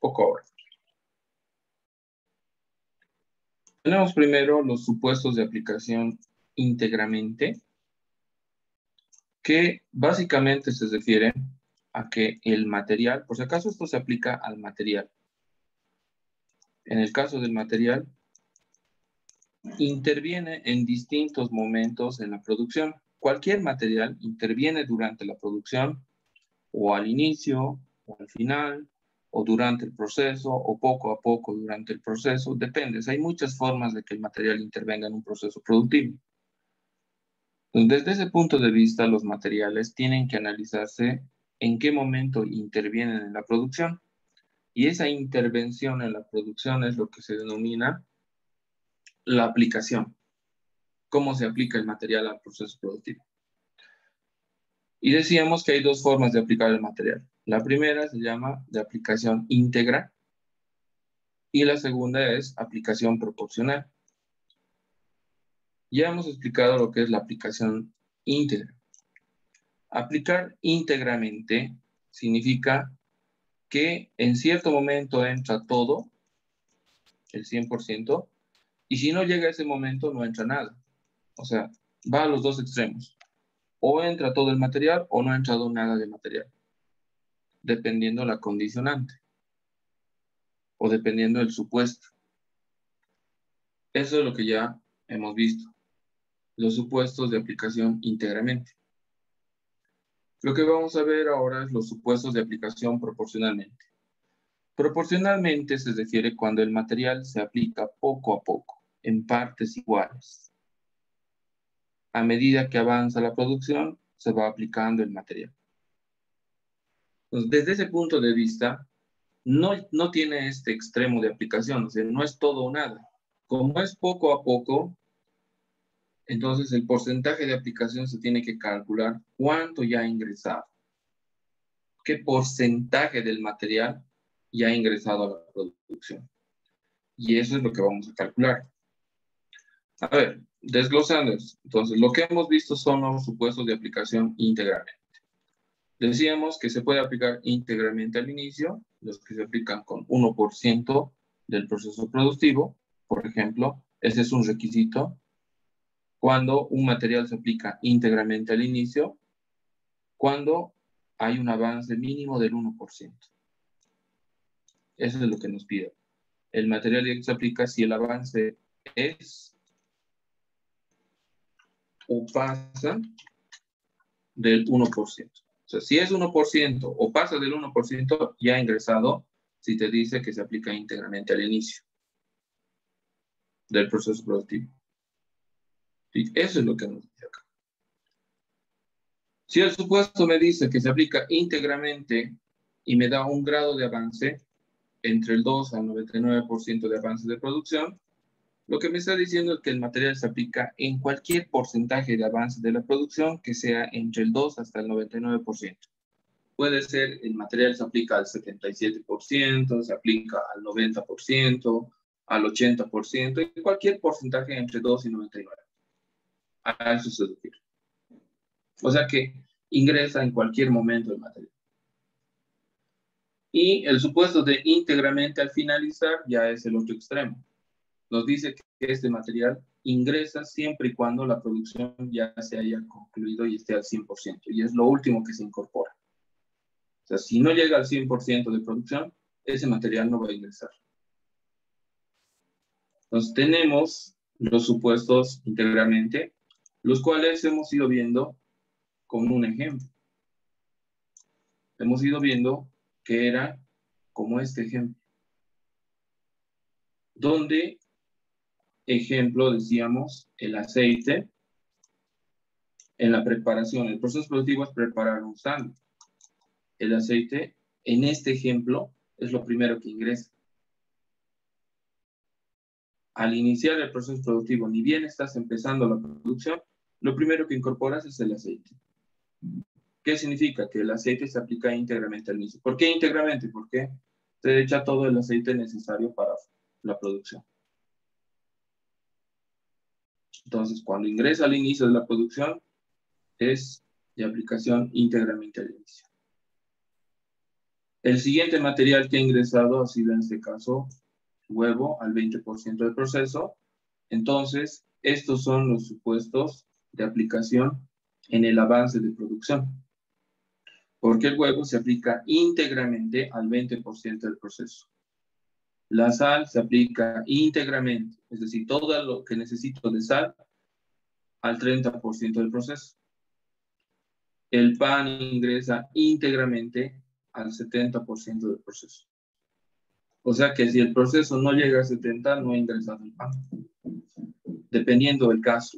poco ahora. Tenemos primero los supuestos de aplicación íntegramente, que básicamente se refiere a que el material, por si acaso esto se aplica al material. En el caso del material, interviene en distintos momentos en la producción. Cualquier material interviene durante la producción, o al inicio, o al final, o durante el proceso, o poco a poco durante el proceso, depende. Hay muchas formas de que el material intervenga en un proceso productivo. Entonces, desde ese punto de vista, los materiales tienen que analizarse en qué momento intervienen en la producción. Y esa intervención en la producción es lo que se denomina la aplicación. Cómo se aplica el material al proceso productivo. Y decíamos que hay dos formas de aplicar el material. La primera se llama de aplicación íntegra y la segunda es aplicación proporcional. Ya hemos explicado lo que es la aplicación íntegra. Aplicar íntegramente significa que en cierto momento entra todo, el 100%, y si no llega a ese momento no entra nada. O sea, va a los dos extremos. O entra todo el material o no ha entrado nada de material, dependiendo la condicionante o dependiendo del supuesto. Eso es lo que ya hemos visto, los supuestos de aplicación íntegramente. Lo que vamos a ver ahora es los supuestos de aplicación proporcionalmente. Proporcionalmente se refiere cuando el material se aplica poco a poco, en partes iguales. A medida que avanza la producción, se va aplicando el material. Entonces, desde ese punto de vista, no tiene este extremo de aplicación, o sea, no es todo o nada. Como es poco a poco, entonces el porcentaje de aplicación se tiene que calcular cuánto ya ha ingresado. ¿Qué porcentaje del material ya ha ingresado a la producción? Y eso es lo que vamos a calcular. A ver, desglosando esto. Entonces, lo que hemos visto son los supuestos de aplicación íntegramente. Decíamos que se puede aplicar íntegramente al inicio, los que se aplican con 1% del proceso productivo. Por ejemplo, ese es un requisito. Cuando un material se aplica íntegramente al inicio, cuando hay un avance mínimo del 1%. Eso es lo que nos pide. El material ya se aplica si el avance es o pasa del 1%. O sea, si es 1% o pasa del 1%, ya ha ingresado si te dice que se aplica íntegramente al inicio del proceso productivo. ¿Sí? Eso es lo que nos dice acá. Si el supuesto me dice que se aplica íntegramente y me da un grado de avance entre el 2 al 99% de avance de producción, lo que me está diciendo es que el material se aplica en cualquier porcentaje de avance de la producción que sea entre el 2 hasta el 99%. Puede ser el material se aplica al 77%, se aplica al 90%, al 80%, y cualquier porcentaje entre 2 y 99. A eso se refiere. O sea que ingresa en cualquier momento el material. Y el supuesto de íntegramente al finalizar ya es el otro extremo. Nos dice que este material ingresa siempre y cuando la producción ya se haya concluido y esté al 100%. Y es lo último que se incorpora. O sea, si no llega al 100% de producción, ese material no va a ingresar. Entonces, tenemos los supuestos íntegramente, los cuales hemos ido viendo con un ejemplo. Hemos ido viendo que era como este ejemplo. Donde, ejemplo, decíamos, el aceite en la preparación. El proceso productivo es preparar un sándwich. El aceite, en este ejemplo, es lo primero que ingresa. Al iniciar el proceso productivo, ni bien estás empezando la producción, lo primero que incorporas es el aceite. ¿Qué significa? Que el aceite se aplica íntegramente al inicio. ¿Por qué íntegramente? Porque se echa todo el aceite necesario para la producción. Entonces, cuando ingresa al inicio de la producción, es de aplicación íntegramente al inicio. El siguiente material que ha ingresado ha sido en este caso huevo al 20% del proceso. Entonces, estos son los supuestos de aplicación en el avance de producción. Porque el huevo se aplica íntegramente al 20% del proceso. La sal se aplica íntegramente, es decir, todo lo que necesito de sal al 30% del proceso. El pan ingresa íntegramente al 70% del proceso. O sea que si el proceso no llega a 70, no ha ingresado el pan. Dependiendo del caso.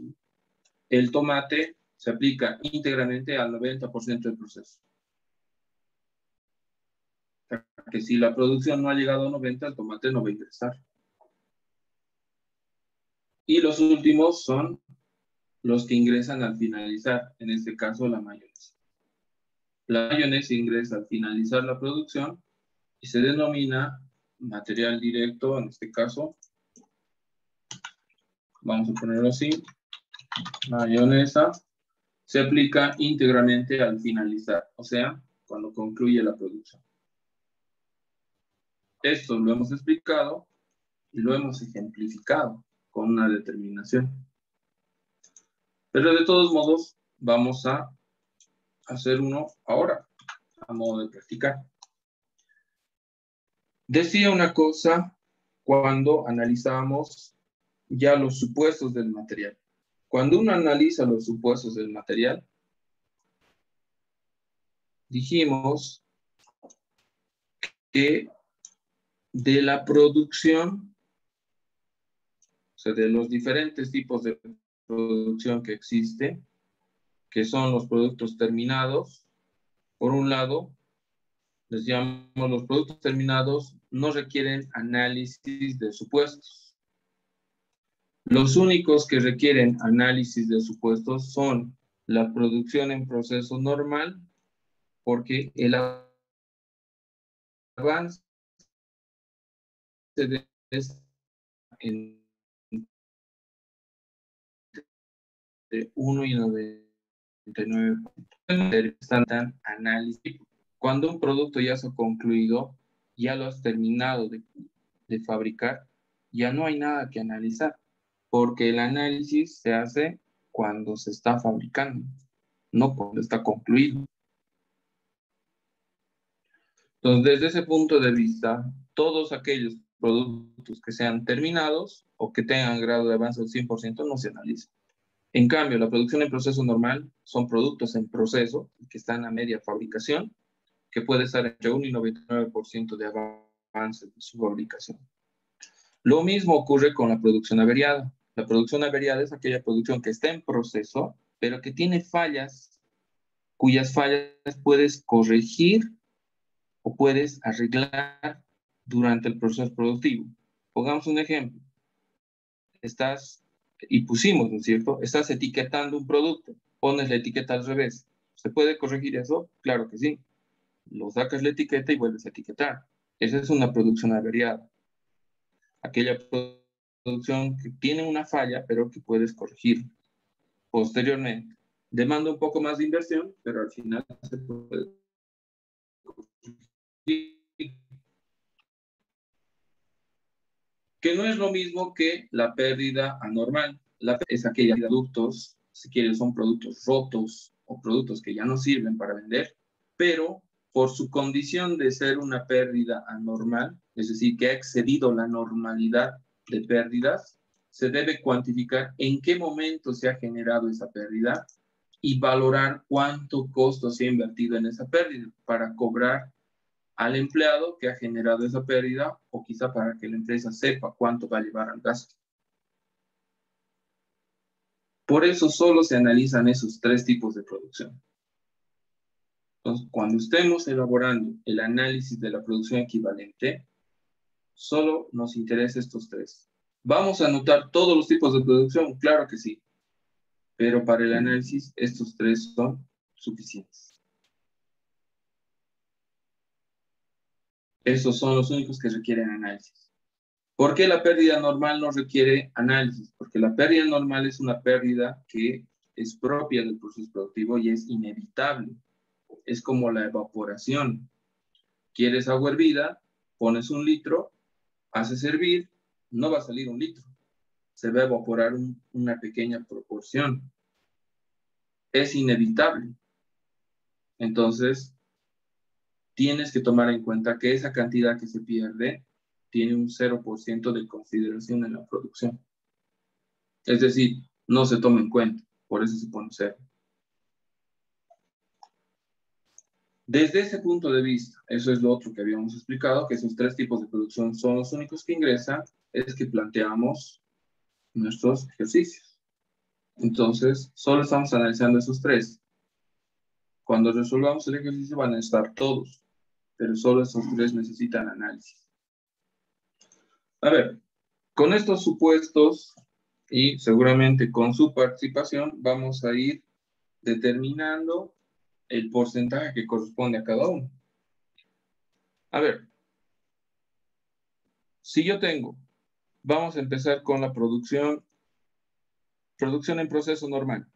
El tomate se aplica íntegramente al 90% del proceso. O sea que si la producción no ha llegado a 90, el tomate no va a ingresar. Y los últimos son los que ingresan al finalizar, en este caso la mayonesa. La mayonesa ingresa al finalizar la producción y se denomina material directo, en este caso, vamos a ponerlo así, mayonesa, se aplica íntegramente al finalizar, o sea, cuando concluye la producción. Esto lo hemos explicado y lo hemos ejemplificado con una determinación. Pero de todos modos, vamos a hacer uno ahora, a modo de practicar. Decía una cosa cuando analizábamos ya los supuestos del material. Cuando uno analiza los supuestos del material, dijimos que de la producción, o sea, de los diferentes tipos de producción que existe, que son los productos terminados, por un lado, les llamamos los productos terminados, no requieren análisis de supuestos. Los únicos que requieren análisis de supuestos son la producción en proceso normal, porque el avance de entre 1 y 99 están análisis. Cuando un producto ya se ha concluido, ya lo has terminado de fabricar, ya no hay nada que analizar, porque el análisis se hace cuando se está fabricando, no cuando está concluido. Entonces, desde ese punto de vista, todos aquellos productos que sean terminados o que tengan grado de avance del 100% no se analizan. En cambio, la producción en proceso normal son productos en proceso que están a media fabricación, que puede estar entre 1 y 99% de avance de su fabricación. Lo mismo ocurre con la producción averiada. La producción averiada es aquella producción que está en proceso, pero que tiene fallas, cuyas fallas puedes corregir o puedes arreglar durante el proceso productivo. Pongamos un ejemplo. Y pusimos, ¿no es cierto? Estás etiquetando un producto, pones la etiqueta al revés. ¿Se puede corregir eso? Claro que sí. Lo sacas la etiqueta y vuelves a etiquetar. Esa es una producción averiada. Aquella producción que tiene una falla, pero que puedes corregir posteriormente. Demanda un poco más de inversión, pero al final se puede corregir. Que no es lo mismo que la pérdida anormal. Es aquella de productos, si quieres, son productos rotos o productos que ya no sirven para vender, pero por su condición de ser una pérdida anormal, es decir, que ha excedido la normalidad de pérdidas, se debe cuantificar en qué momento se ha generado esa pérdida y valorar cuánto costo se ha invertido en esa pérdida para cobrar al empleado que ha generado esa pérdida o quizá para que la empresa sepa cuánto va a llevar al gasto. Por eso solo se analizan esos tres tipos de producción. Entonces, cuando estemos elaborando el análisis de la producción equivalente, solo nos interesa estos tres. ¿Vamos a anotar todos los tipos de producción? Claro que sí. Pero para el análisis, estos tres son suficientes. Esos son los únicos que requieren análisis. ¿Por qué la pérdida normal no requiere análisis? Porque la pérdida normal es una pérdida que es propia del proceso productivo y es inevitable. Es como la evaporación. Quieres agua hervida, pones 1 litro, haces hervir, no va a salir 1 litro. Se va a evaporar una pequeña proporción. Es inevitable. Entonces, tienes que tomar en cuenta que esa cantidad que se pierde tiene un 0% de consideración en la producción. Es decir, no se toma en cuenta, por eso se pone 0. Desde ese punto de vista, eso es lo otro que habíamos explicado, que esos 3 tipos de producción son los únicos que ingresan, es que planteamos nuestros ejercicios. Entonces, solo estamos analizando esos 3. Cuando resolvamos el ejercicio van a estar todos, pero solo esos 3 necesitan análisis. A ver, con estos supuestos y seguramente con su participación vamos a ir determinando el porcentaje que corresponde a cada uno. A ver, si yo tengo, vamos a empezar con la producción en proceso normal.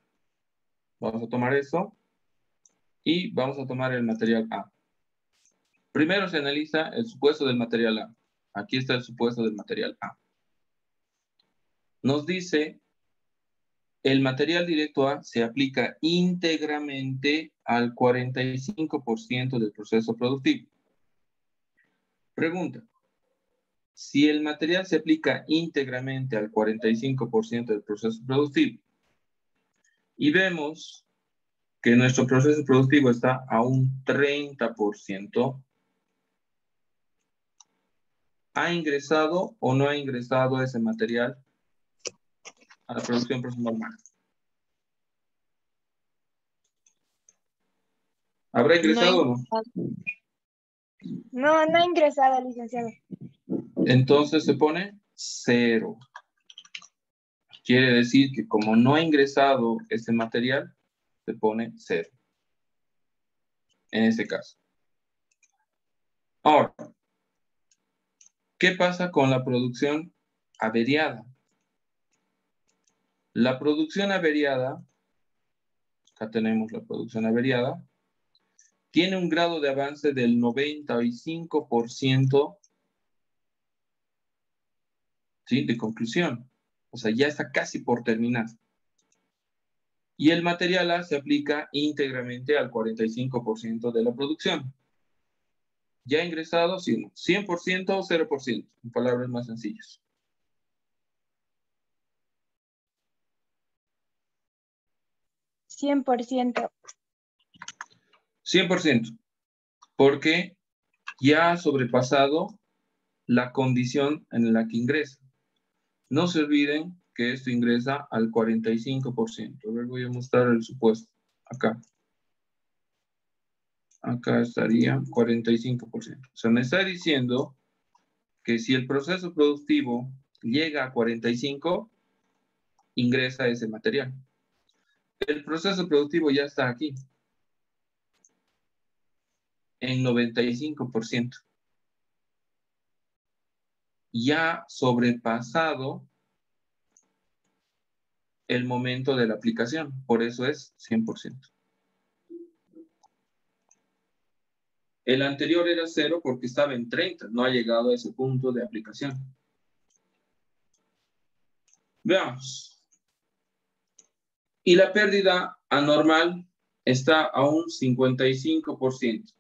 Vamos a tomar eso y vamos a tomar el material A. Primero se analiza el supuesto del material A. Aquí está el supuesto del material A. Nos dice, el material directo A se aplica íntegramente al 45% del proceso productivo. Pregunta, si el material se aplica íntegramente al 45% del proceso productivo y vemos que nuestro proceso productivo está a un 30%, ¿ha ingresado o no ha ingresado ese material a la producción normal? ¿Habrá ingresado o no? No, no ha ingresado, licenciado. Entonces se pone 0. Quiere decir que como no ha ingresado ese material, se pone 0. En ese caso. Ahora, ¿qué pasa con la producción averiada? La producción averiada, acá tenemos la producción averiada, tiene un grado de avance del 95%, ¿sí?, de conclusión. O sea, ya está casi por terminar. Y el material A se aplica íntegramente al 45% de la producción. ¿Ya ingresado? Sí, no. 100% o 0%, en palabras más sencillas. 100%. 100%, porque ya ha sobrepasado la condición en la que ingresa. No se olviden que esto ingresa al 45%. A ver, voy a mostrar el supuesto. Acá. Acá estaría 45%. O sea, me está diciendo que si el proceso productivo llega a 45, ingresa ese material. El proceso productivo ya está aquí, en 95%. Ya sobrepasado el momento de la aplicación, por eso es 100%. El anterior era 0 porque estaba en 30, no ha llegado a ese punto de aplicación. Veamos. Y la pérdida anormal está a un 55%.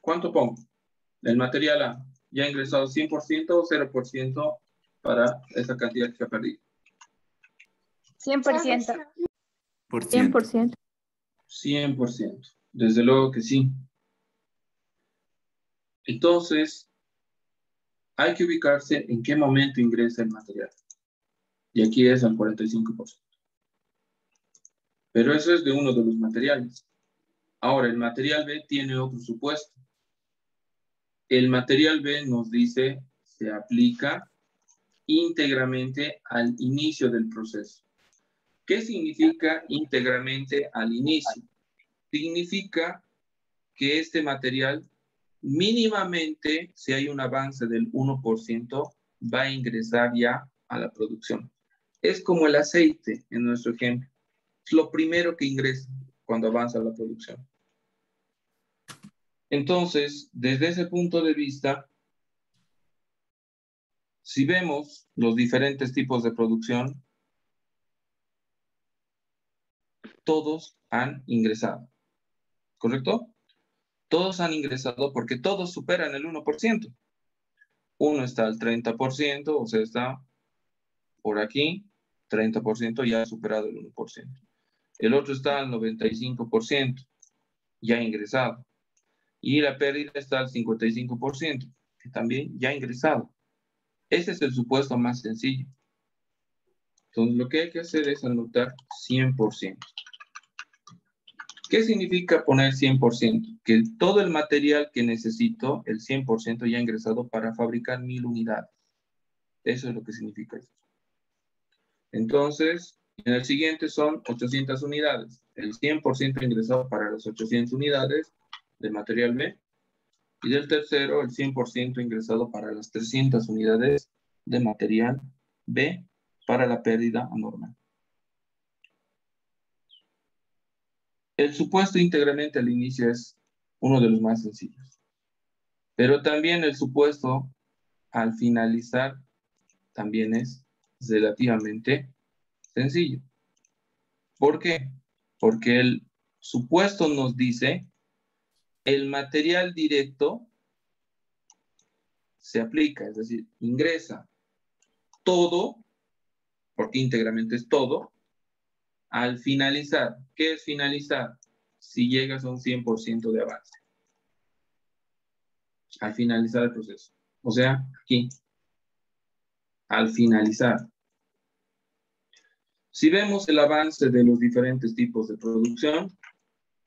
¿Cuánto pongo? El material A ya ha ingresado 100% o 0% para esa cantidad que se ha perdido. 100%. 100%. 100%. Desde luego que sí. Entonces, hay que ubicarse en qué momento ingresa el material. Y aquí es al 45%. Pero eso es de uno de los materiales. Ahora, el material B tiene otro supuesto. El material B nos dice, se aplica íntegramente al inicio del proceso. ¿Qué significa íntegramente al inicio? Significa que este material mínimamente, si hay un avance del 1%, va a ingresar ya a la producción. Es como el aceite en nuestro ejemplo. Es lo primero que ingresa cuando avanza la producción. Entonces, desde ese punto de vista, si vemos los diferentes tipos de producción, todos han ingresado, ¿correcto? Todos han ingresado porque todos superan el 1%. Uno está al 30%, o sea, está por aquí, 30% ya ha superado el 1%. El otro está al 95%, ya ha ingresado. Y la pérdida está al 55%, que también ya ha ingresado. Ese es el supuesto más sencillo. Entonces, lo que hay que hacer es anotar 100%. ¿Qué significa poner 100%? Que todo el material que necesito, el 100% ya ha ingresado para fabricar 1000 unidades. Eso es lo que significa esto. Entonces, en el siguiente son 800 unidades. El 100% ingresado para las 800 unidades de material B. Y del tercero, el 100% ingresado para las 300 unidades de material B para la pérdida anormal. El supuesto íntegramente al inicio es uno de los más sencillos. Pero también el supuesto al finalizar también es relativamente sencillo. ¿Por qué? Porque el supuesto nos dice el material directo se aplica, es decir, ingresa todo, porque íntegramente es todo, al finalizar. ¿Qué es finalizar? Si llegas a un 100% de avance. Al finalizar el proceso. O sea, aquí. Al finalizar. Si vemos el avance de los diferentes tipos de producción,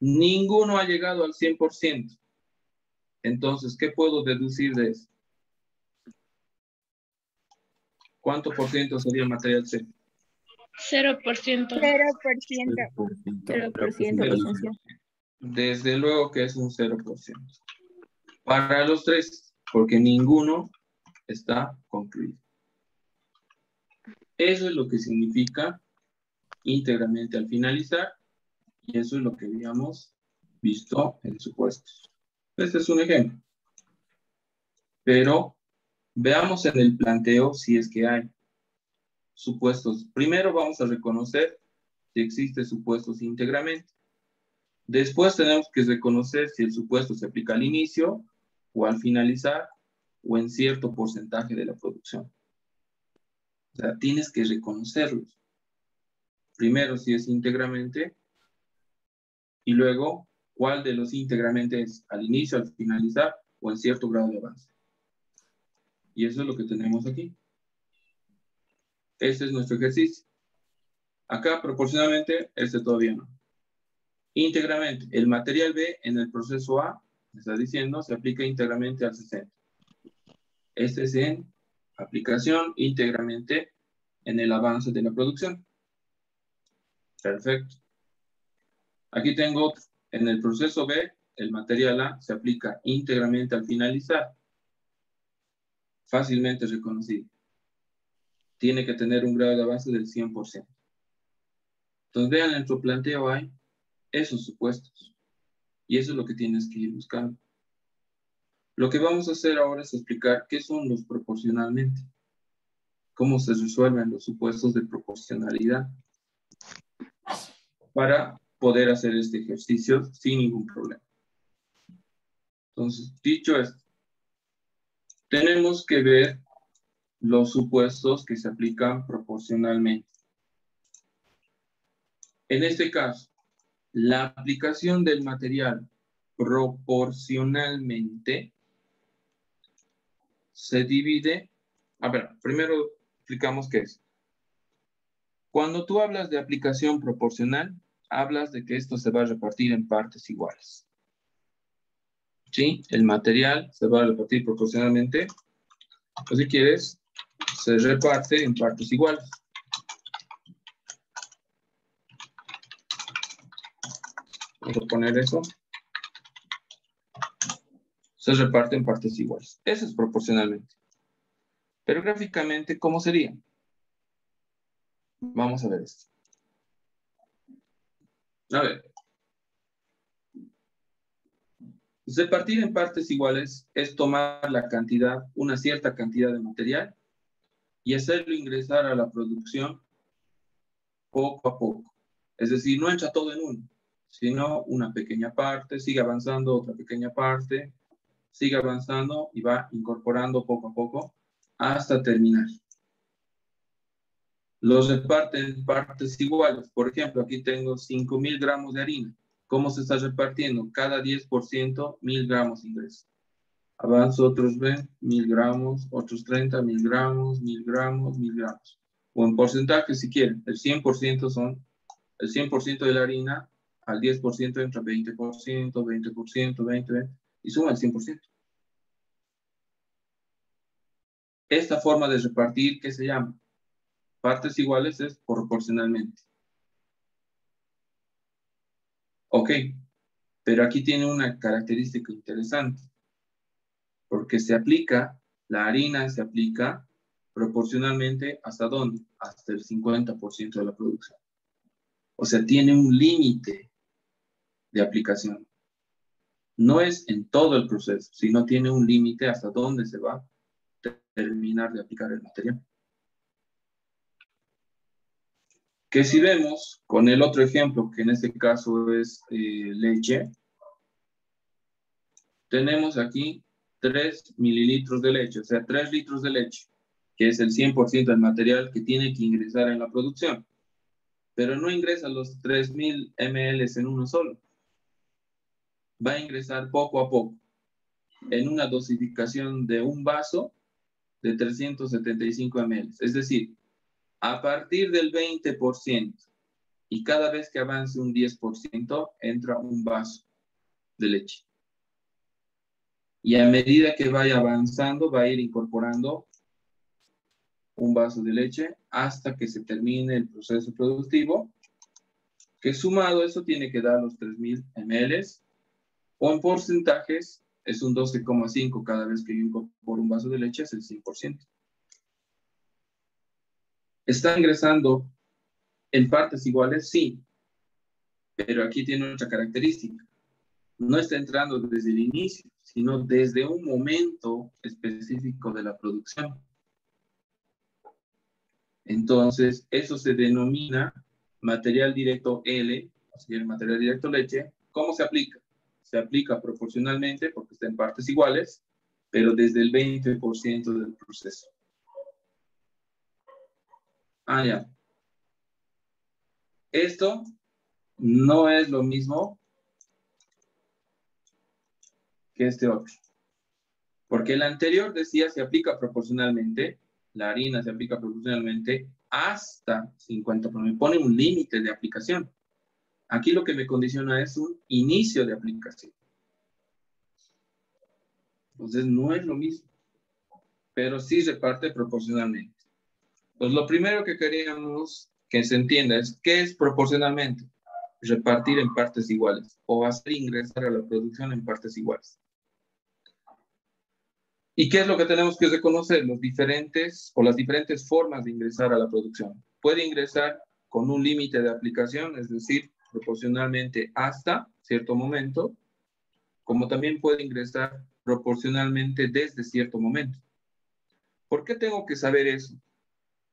ninguno ha llegado al 100%. Entonces, ¿qué puedo deducir de eso? ¿Cuánto por ciento sería el material C? 0%. 0%, licenciado. Desde luego que es un 0%. Para los tres, porque ninguno está concluido. Eso es lo que significa íntegramente al finalizar, y eso es lo que habíamos visto en supuestos. Este es un ejemplo. Pero veamos en el planteo si es que hay supuestos. Primero vamos a reconocer si existe supuestos íntegramente. Después tenemos que reconocer si el supuesto se aplica al inicio o al finalizar o en cierto porcentaje de la producción. O sea, tienes que reconocerlos. Primero si es íntegramente y luego cuál de los íntegramente es al inicio, al finalizar o en cierto grado de avance. Y eso es lo que tenemos aquí. Este es nuestro ejercicio. Acá proporcionalmente, este todavía no. Íntegramente, el material B en el proceso A, me está diciendo, se aplica íntegramente al 60. Este es en aplicación íntegramente en el avance de la producción. Perfecto. Aquí tengo otro. En el proceso B, el material A se aplica íntegramente al finalizar. Fácilmente reconocible. Tiene que tener un grado de avance del 100%. Entonces, vean, en nuestro planteo hay esos supuestos. Y eso es lo que tienes que ir buscando. Lo que vamos a hacer ahora es explicar qué son los proporcionalmente. Cómo se resuelven los supuestos de proporcionalidad. Para poder hacer este ejercicio sin ningún problema. Entonces, dicho esto, tenemos que ver los supuestos que se aplican proporcionalmente. En este caso, la aplicación del material proporcionalmente se divide. A ver, primero explicamos qué es. Cuando tú hablas de aplicación proporcional, hablas de que esto se va a repartir en partes iguales. ¿Sí? El material se va a repartir proporcionalmente. O si quieres, se reparte en partes iguales. Vamos a poner eso. Se reparte en partes iguales. Eso es proporcionalmente. Pero gráficamente, ¿cómo sería? Vamos a ver esto. A ver. Repartir en partes iguales es tomar la cantidad, una cierta cantidad de material y hacerlo ingresar a la producción poco a poco. Es decir, no entra todo en uno, sino una pequeña parte, sigue avanzando otra pequeña parte, sigue avanzando y va incorporando poco a poco hasta terminar. Los reparte en partes iguales. Por ejemplo, aquí tengo 5.000 gramos de harina. ¿Cómo se está repartiendo? Cada 10%, 1.000 gramos ingreso. Avanzo otros 20, 1.000 gramos, otros 30, 1.000 gramos, 1.000 gramos, 1.000 gramos. O en porcentaje, si quieren. El 100% son, el 100% de la harina, al 10% entra 20%, 20%, 20%, y suma el 100%. Esta forma de repartir, ¿qué se llama? Partes iguales es proporcionalmente. Ok, pero aquí tiene una característica interesante, porque se aplica, la harina se aplica proporcionalmente, ¿hasta dónde? Hasta el 50% de la producción. O sea, tiene un límite de aplicación. No es en todo el proceso, sino tiene un límite hasta dónde se va a terminar de aplicar el material. Que si vemos con el otro ejemplo, que en este caso es leche, tenemos aquí 3 mililitros de leche, o sea, 3 litros de leche, que es el 100% del material que tiene que ingresar en la producción. Pero no ingresa los 3.000 ml en uno solo. Va a ingresar poco a poco, en una dosificación de un vaso de 375 ml. Es decir, a partir del 20%, y cada vez que avance un 10%, entra un vaso de leche. Y a medida que vaya avanzando, va a ir incorporando un vaso de leche hasta que se termine el proceso productivo, que sumado eso tiene que dar los 3.000 ml, o en porcentajes es un 12,5 cada vez que yo incorporo un vaso de leche, es el 100%. ¿Está ingresando en partes iguales? Sí, pero aquí tiene otra característica. No está entrando desde el inicio, sino desde un momento específico de la producción. Entonces, eso se denomina material directo L, o sea, el material directo leche. ¿Cómo se aplica? Se aplica proporcionalmente, porque está en partes iguales, pero desde el 20% del proceso. Ah, ya. Esto no es lo mismo que este otro. Porque el anterior decía se aplica proporcionalmente, la harina se aplica proporcionalmente hasta 50, pero me pone un límite de aplicación. Aquí lo que me condiciona es un inicio de aplicación. Entonces no es lo mismo, pero sí se reparte proporcionalmente. Pues lo primero que queríamos que se entienda es ¿qué es proporcionalmente? Repartir en partes iguales o hacer ingresar a la producción en partes iguales. ¿Y qué es lo que tenemos que reconocer? Los diferentes o las diferentes formas de ingresar a la producción. Puede ingresar con un límite de aplicación, es decir, proporcionalmente hasta cierto momento, como también puede ingresar proporcionalmente desde cierto momento. ¿Por qué tengo que saber eso?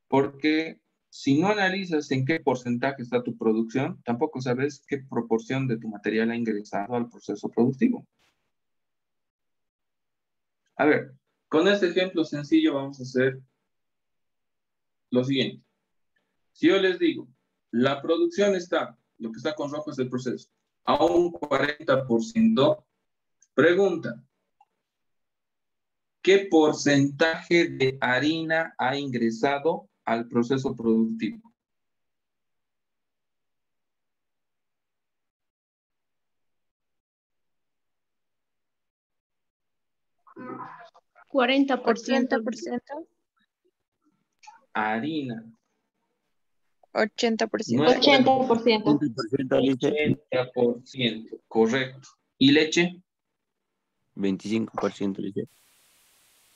Porque si no analizas en qué porcentaje está tu producción, tampoco sabes qué proporción de tu material ha ingresado al proceso productivo. A ver, con este ejemplo sencillo vamos a hacer lo siguiente. Si yo les digo, la producción está, lo que está con rojo es el proceso, a un 40%, pregunta, ¿qué porcentaje de harina ha ingresado al proceso productivo? ¿40%? Harina. 80%. 80%. 80%, correcto. ¿Y leche? 25% dice.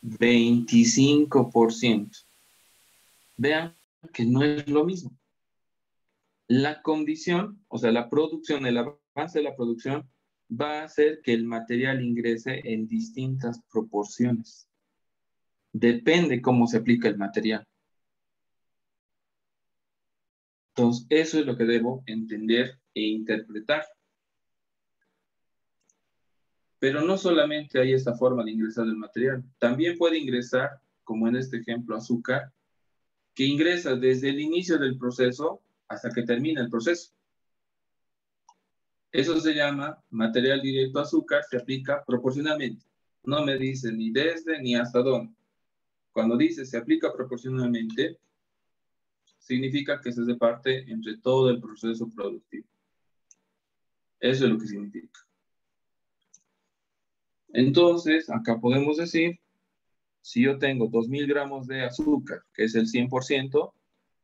25%. Vean que no es lo mismo. La condición, o sea, la producción, el avance de la producción, va a hacer que el material ingrese en distintas proporciones. Depende cómo se aplica el material. Entonces, eso es lo que debo entender e interpretar. Pero no solamente hay esta forma de ingresar el material. También puede ingresar, como en este ejemplo, azúcar, que ingresa desde el inicio del proceso hasta que termina el proceso. Eso se llama material directo azúcar, se aplica proporcionalmente. No me dice ni desde ni hasta dónde. Cuando dice se aplica proporcionalmente, significa que se reparte entre todo el proceso productivo. Eso es lo que significa. Entonces, acá podemos decir, si yo tengo 2000 gramos de azúcar, que es el 100%,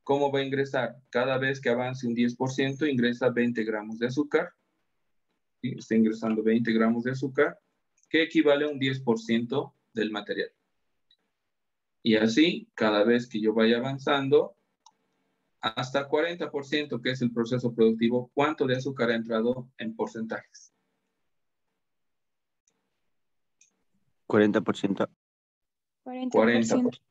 ¿cómo va a ingresar? Cada vez que avance un 10%, ingresa 20 gramos de azúcar. ¿Sí? Está ingresando 20 gramos de azúcar, que equivale a un 10% del material. Y así, cada vez que yo vaya avanzando, hasta 40%, que es el proceso productivo, ¿cuánto de azúcar ha entrado en porcentajes? 40%. 40%.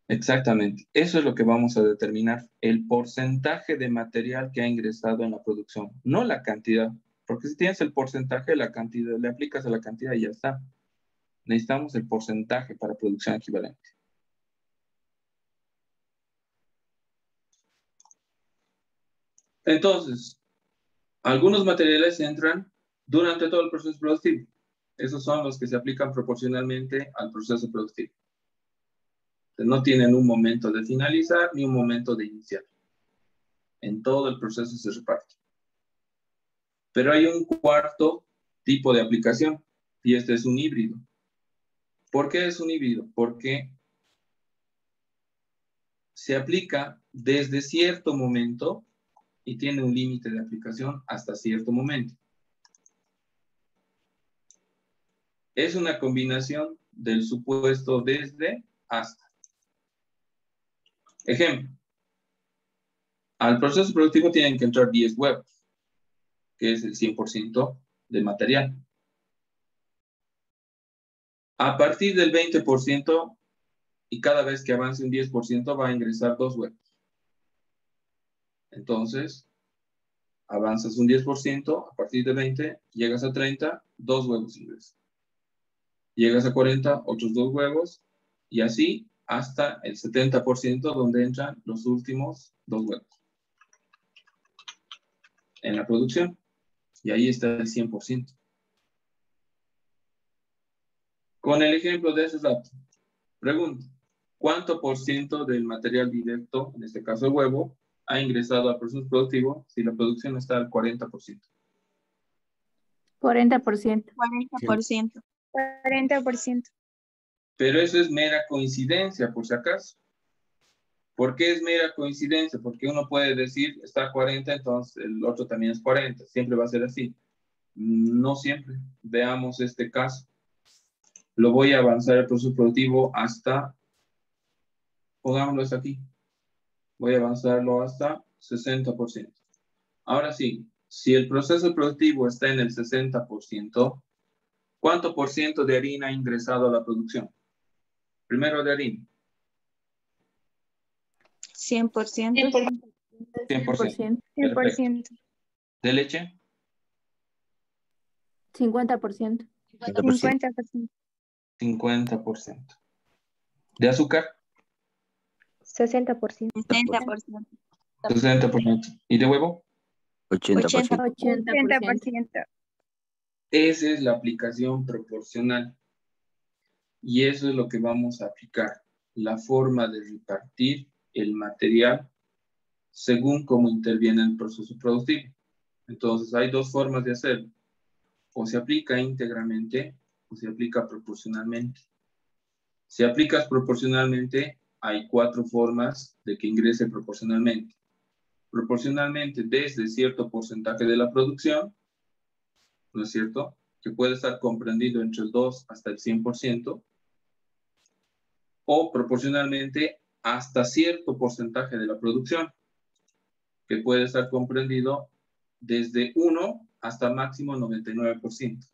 Exactamente. Eso es lo que vamos a determinar. El porcentaje de material que ha ingresado en la producción, no la cantidad. Porque si tienes el porcentaje, la cantidad, le aplicas a la cantidad y ya está. Necesitamos el porcentaje para producción equivalente. Entonces, algunos materiales entran durante todo el proceso productivo. Esos son los que se aplican proporcionalmente al proceso productivo. No tienen un momento de finalizar ni un momento de iniciar. En todo el proceso se reparte. Pero hay un cuarto tipo de aplicación y este es un híbrido. ¿Por qué es un híbrido? Porque se aplica desde cierto momento y tiene un límite de aplicación hasta cierto momento. Es una combinación del supuesto desde hasta. Ejemplo, al proceso productivo tienen que entrar 10 huevos, que es el 100% del material. A partir del 20% y cada vez que avance un 10% va a ingresar 2 huevos. Entonces, avanzas un 10%, a partir de 20, llegas a 30, 2 huevos ingresan. Llegas a 40, otros 2 huevos, y así hasta el 70% donde entran los últimos 2 huevos en la producción. Y ahí está el 100%. Con el ejemplo de ese dato, pregunto, ¿cuánto por ciento del material directo, en este caso el huevo, ha ingresado al proceso productivo si la producción está al 40%? 40%. 40%. 40%. Pero eso es mera coincidencia, por si acaso. ¿Por qué es mera coincidencia? Porque uno puede decir, está 40, entonces el otro también es 40. Siempre va a ser así. No siempre. Veamos este caso. Lo voy a avanzar el proceso productivo hasta, pongámoslo hasta aquí. Voy a avanzarlo hasta 60%. Ahora sí, si el proceso productivo está en el 60%, ¿cuánto por ciento de harina ha ingresado a la producción? Primero de harina. 100%. 100%. 100%. ¿De leche? 50%. 50%. 50%. ¿De azúcar? 60%. 60%. 60%. ¿Y de huevo? 80%. 80%. Esa es la aplicación proporcional. Y eso es lo que vamos a aplicar. La forma de repartir el material según cómo interviene el proceso productivo. Entonces, hay dos formas de hacerlo. O se aplica íntegramente o se aplica proporcionalmente. Si aplicas proporcionalmente, hay 4 formas de que ingrese proporcionalmente. Proporcionalmente desde cierto porcentaje de la producción, ¿no es cierto? Que puede estar comprendido entre el 2 hasta el 100%, o proporcionalmente hasta cierto porcentaje de la producción, que puede estar comprendido desde 1 hasta máximo 99%.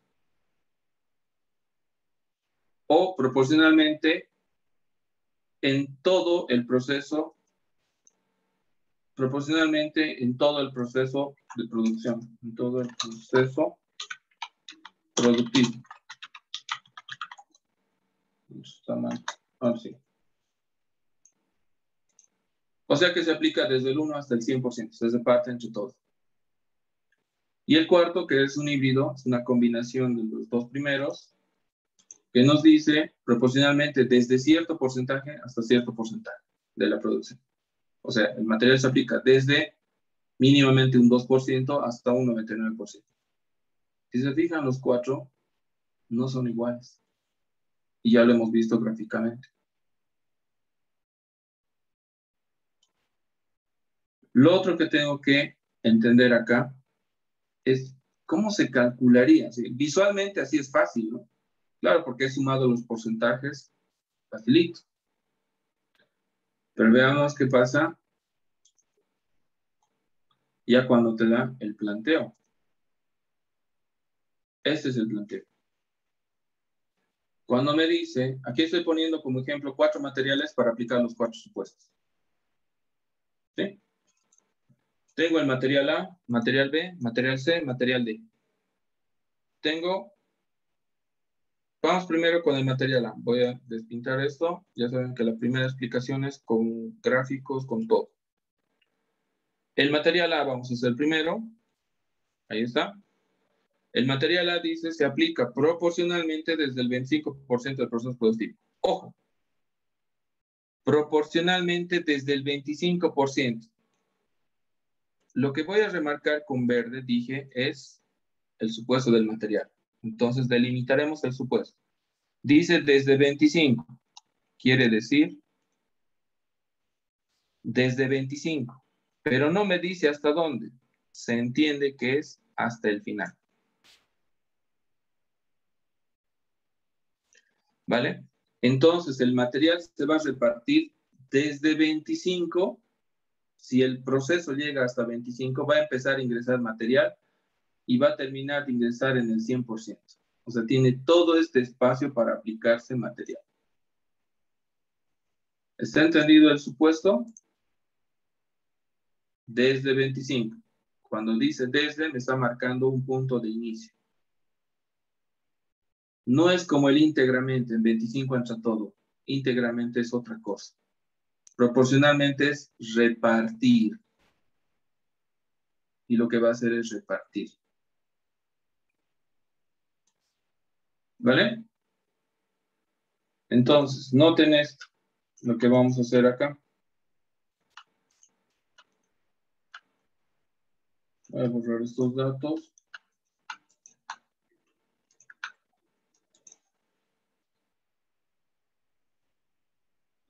O proporcionalmente en todo el proceso, de producción, en todo el proceso productivo. Está mal. Ah, sí. O sea que se aplica desde el 1 hasta el 100%, se reparte entre todos. Y el cuarto, que es un híbrido, es una combinación de los dos primeros, que nos dice proporcionalmente desde cierto porcentaje hasta cierto porcentaje de la producción. O sea, el material se aplica desde mínimamente un 2% hasta un 99%. Si se fijan, los cuatro no son iguales. Y ya lo hemos visto gráficamente. Lo otro que tengo que entender acá es cómo se calcularía. ¿Sí? Visualmente así es fácil, ¿no? Claro, porque he sumado los porcentajes, facilito. Pero veamos qué pasa ya cuando te da el planteo. Este es el planteo. Cuando me dice, aquí estoy poniendo como ejemplo 4 materiales para aplicar los 4 supuestos. ¿Sí? Tengo el material A, material B, material C, material D. Vamos primero con el material A. Voy a despintar esto. Ya saben que la primera explicación es con gráficos, con todo. El material A vamos a hacer primero. Ahí está. El material A dice se aplica proporcionalmente desde el 25% del proceso productivo. Ojo. Proporcionalmente desde el 25%. Lo que voy a remarcar con verde, dije, es el supuesto del material. Entonces delimitaremos el supuesto. Dice desde 25. Quiere decir desde 25. Pero no me dice hasta dónde. Se entiende que es hasta el final. ¿Vale? Entonces el material se va a repartir desde 25. Si el proceso llega hasta 25, va a empezar a ingresar material y va a terminar de ingresar en el 100%. O sea, tiene todo este espacio para aplicarse material. ¿Está entendido el supuesto? Desde 25. Cuando dice desde, me está marcando un punto de inicio. No es como el íntegramente, en 25 entra todo. Íntegramente es otra cosa. Proporcionalmente es repartir. Y lo que va a hacer es repartir. ¿Vale? Entonces, noten esto. Lo que vamos a hacer acá. Voy a borrar estos datos.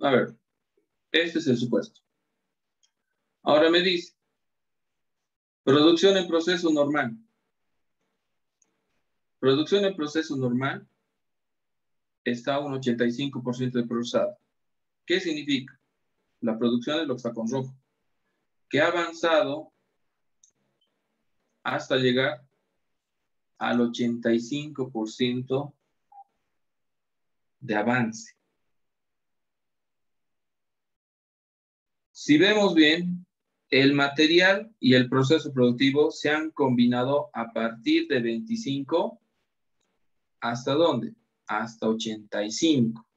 A ver, este es el supuesto. Ahora me dice, producción en proceso normal. Producción en proceso normal está a un 85% de procesado. ¿Qué significa? La producción es lo que está con rojo. Que ha avanzado hasta llegar al 85% de avance. Si vemos bien, el material y el proceso productivo se han combinado a partir de 25, ¿hasta dónde? Hasta 85.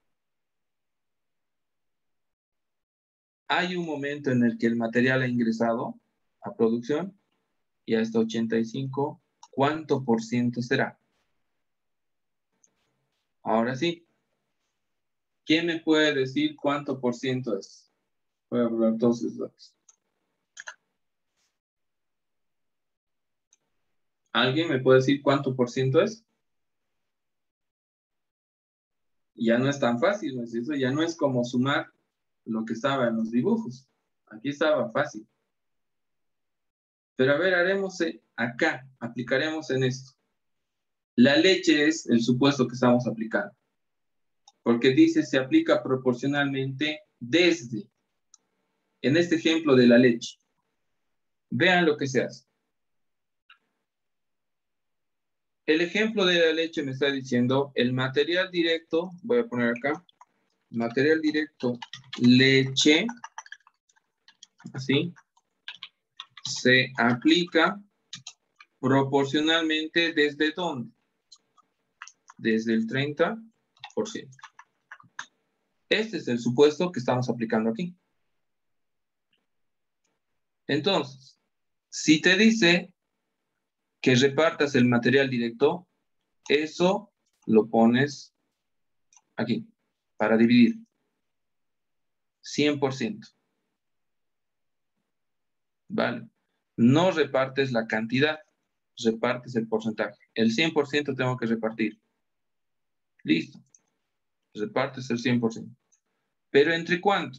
Hay un momento en el que el material ha ingresado a producción y hasta 85, ¿cuánto por ciento será? Ahora sí, ¿quién me puede decir cuánto por ciento es? Voy a borrar todos esos datos. ¿Alguien me puede decir cuánto por ciento es? Ya no es tan fácil, ¿no es eso? Ya no es como sumar lo que estaba en los dibujos. Aquí estaba fácil. Pero a ver, haremos acá, aplicaremos en esto. La leche es el supuesto que estamos aplicando. Porque dice se aplica proporcionalmente desde. En este ejemplo de la leche. Vean lo que se hace. El ejemplo de la leche me está diciendo el material directo, voy a poner acá, material directo, leche, así, se aplica proporcionalmente ¿desde dónde? Desde el 30%. Este es el supuesto que estamos aplicando aquí. Entonces, si te dice que repartas el material directo, eso lo pones aquí, para dividir. 100%. Vale. No repartes la cantidad, repartes el porcentaje. El 100% tengo que repartir. Listo. Repartes el 100%. ¿Pero entre cuánto?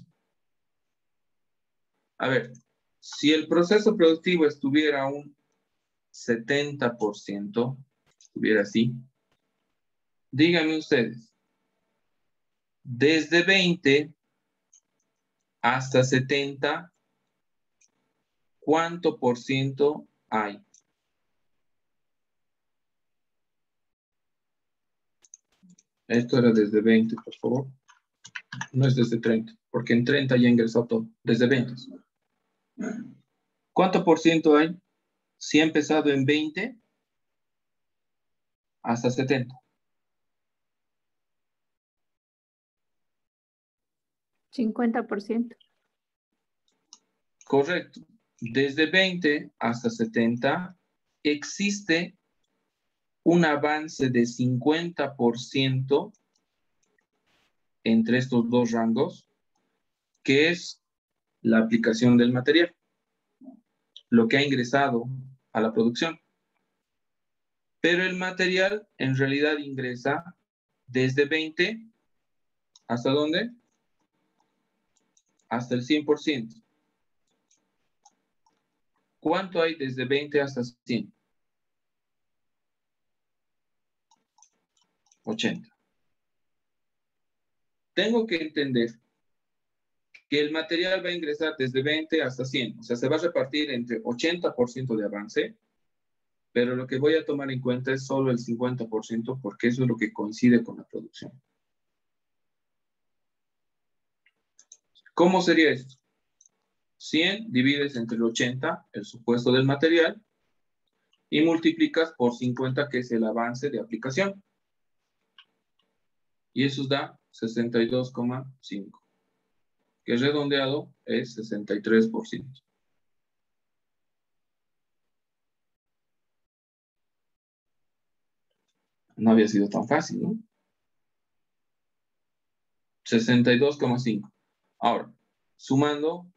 A ver, si el proceso productivo estuviera un 70%, estuviera así, díganme ustedes, desde 20 hasta 70, ¿cuánto por ciento hay? Esto era desde 20, por favor. No es desde 30, porque en 30 ya ingresó todo, desde 20. ¿Cuánto por ciento hay si he empezado en 20 hasta 70? 50%. Correcto. Desde 20 hasta 70 existe un avance de 50% entre estos dos rangos, que es la aplicación del material, lo que ha ingresado a la producción. Pero el material en realidad ingresa desde 20 ¿hasta dónde? Hasta el 100%. ¿Cuánto hay desde 20 hasta 100? 80. Tengo que entender que el material va a ingresar desde 20 hasta 100. O sea, se va a repartir entre 80% de avance, pero lo que voy a tomar en cuenta es solo el 50% porque eso es lo que coincide con la producción. ¿Cómo sería esto? 100 divides entre el 80, el supuesto del material, y multiplicas por 50, que es el avance de aplicación. Y eso da 62,5. Que redondeado es 63%. No había sido tan fácil, ¿no? 62,5. Ahora, sumando,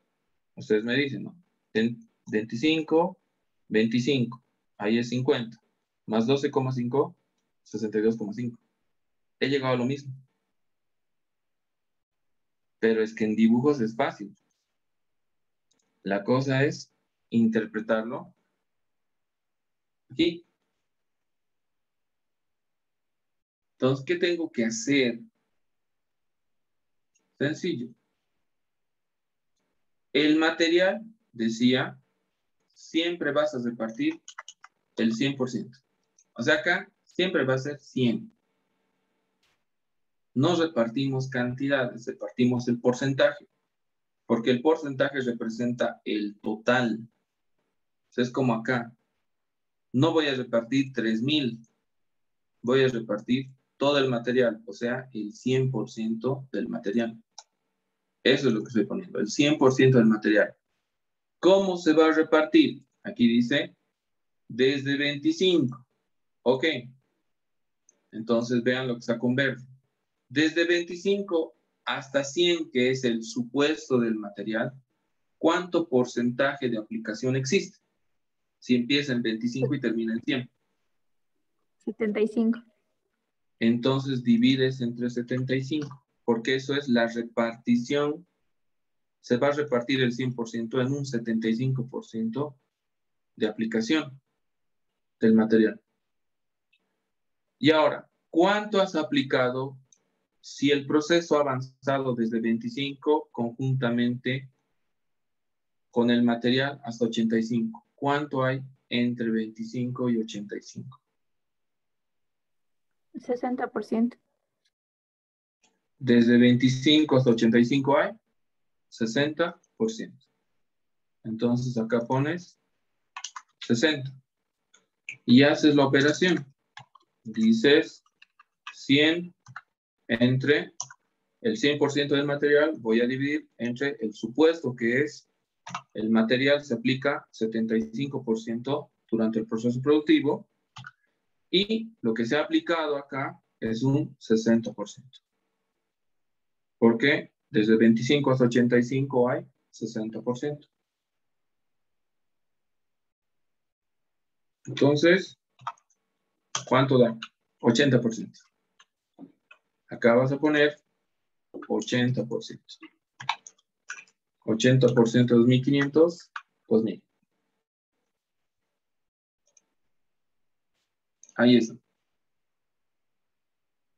ustedes me dicen, ¿no? 25, 25, ahí es 50, más 12,5, 62,5. He llegado a lo mismo. Pero es que en dibujos es fácil. La cosa es interpretarlo aquí. Entonces, ¿qué tengo que hacer? Sencillo. El material, decía, siempre vas a repartir el 100%. O sea, acá siempre va a ser 100. No repartimos cantidades, repartimos el porcentaje. Porque el porcentaje representa el total. O sea, es como acá. No voy a repartir 3,000. Voy a repartir todo el material, o sea, el 100% del material. Eso es lo que estoy poniendo, el 100% del material. ¿Cómo se va a repartir? Aquí dice, desde 25. Ok. Entonces vean lo que sacó un verde. Desde 25 hasta 100, que es el supuesto del material, ¿cuánto porcentaje de aplicación existe? Si empieza en 25 y termina en 100. 75. Entonces divides entre 75, porque eso es la repartición. Se va a repartir el 100% en un 75% de aplicación del material. Y ahora, ¿cuánto has aplicado si el proceso ha avanzado desde 25 conjuntamente con el material hasta 85? ¿Cuánto hay entre 25 y 85? 60%. Desde 25 hasta 85 hay 60%. Entonces acá pones 60. Y haces la operación. Dices 100 entre el 100% del material, voy a dividir entre el supuesto que es el material se aplica 75% durante el proceso productivo y lo que se ha aplicado acá es un 60%. Porque desde 25 hasta 85 hay 60%. Entonces, ¿cuánto da? 80%. Acá vas a poner 80%. 80% de 2.500, 2.000. Ahí está.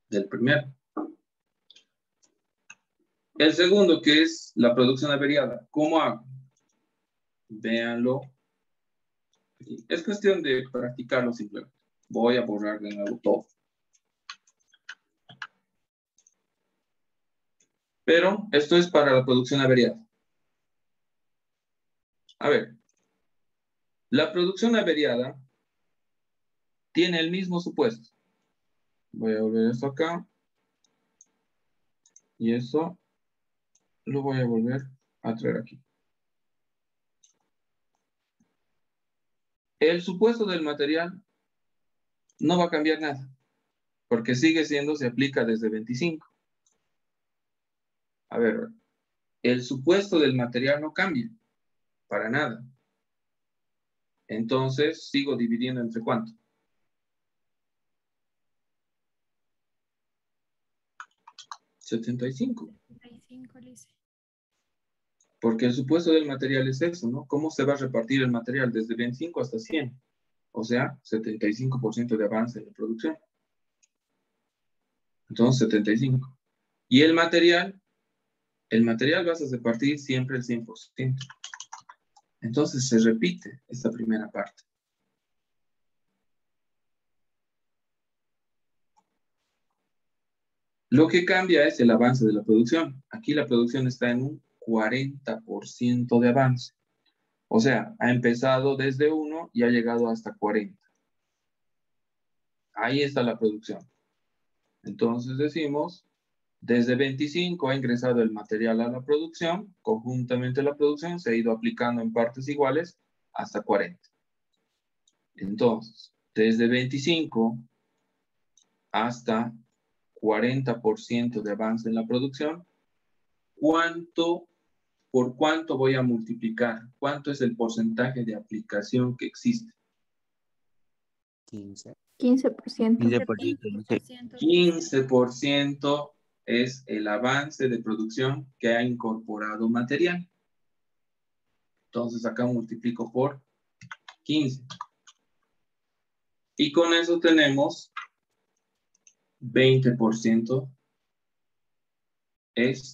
Del primero. El segundo, que es la producción averiada. ¿Cómo hago? Véanlo. Es cuestión de practicarlo simplemente. Voy a borrar de nuevo todo. Pero esto es para la producción averiada. A ver. La producción averiada tiene el mismo supuesto. Voy a volver esto acá. Y eso lo voy a volver a traer aquí. El supuesto del material no va a cambiar nada. Porque sigue siendo, se aplica desde 25. A ver, el supuesto del material no cambia. Para nada. Entonces, sigo dividiendo entre ¿cuánto? 75. 75, dice. Porque el supuesto del material es eso, ¿no? ¿Cómo se va a repartir el material desde 25 hasta 100? O sea, 75% de avance en la producción. Entonces, 75. Y el material vas a repartir siempre el 100%. Entonces, se repite esta primera parte. Lo que cambia es el avance de la producción. Aquí la producción está en un 40% de avance. O sea, ha empezado desde 1 y ha llegado hasta 40. Ahí está la producción. Entonces decimos, desde 25 ha ingresado el material a la producción, conjuntamente la producción se ha ido aplicando en partes iguales hasta 40. Entonces, desde 25 hasta 40% de avance en la producción, ¿por cuánto voy a multiplicar? ¿Cuánto es el porcentaje de aplicación que existe? 15%. 15% es el avance de producción que ha incorporado material. Entonces acá multiplico por 15. Y con eso tenemos 20% es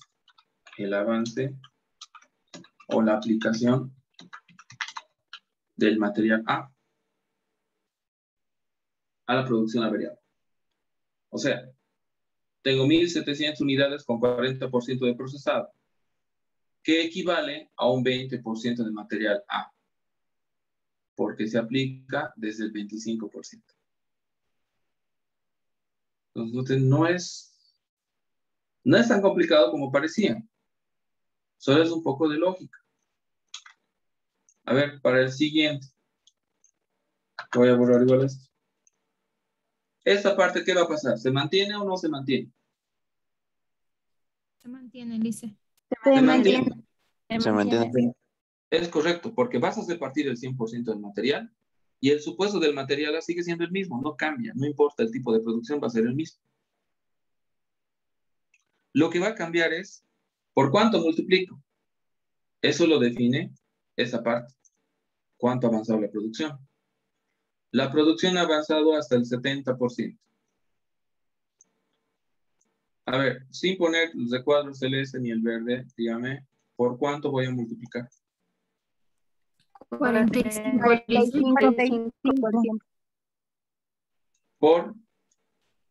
el avance o la aplicación del material A la producción averiada. O sea, tengo 1.700 unidades con 40% de procesado, que equivale a un 20% de material A, porque se aplica desde el 25%. Entonces, no es tan complicado como parecía. Solo es un poco de lógica. A ver, para el siguiente. Voy a borrar igual esto. Esta parte, ¿qué va a pasar? ¿Se mantiene o no se mantiene? Se mantiene, dice. Se mantiene. Se mantiene. Es correcto, porque vas a repartir el 100% del material y el supuesto del material sigue siendo el mismo, no cambia, no importa el tipo de producción, va a ser el mismo. Lo que va a cambiar es, ¿por cuánto multiplico? Eso lo define esa parte. ¿Cuánto ha avanzado la producción? La producción ha avanzado hasta el 70%. A ver, sin poner los recuadros celeste ni el verde, dígame, ¿por cuánto voy a multiplicar? 45, dice. 45%. Por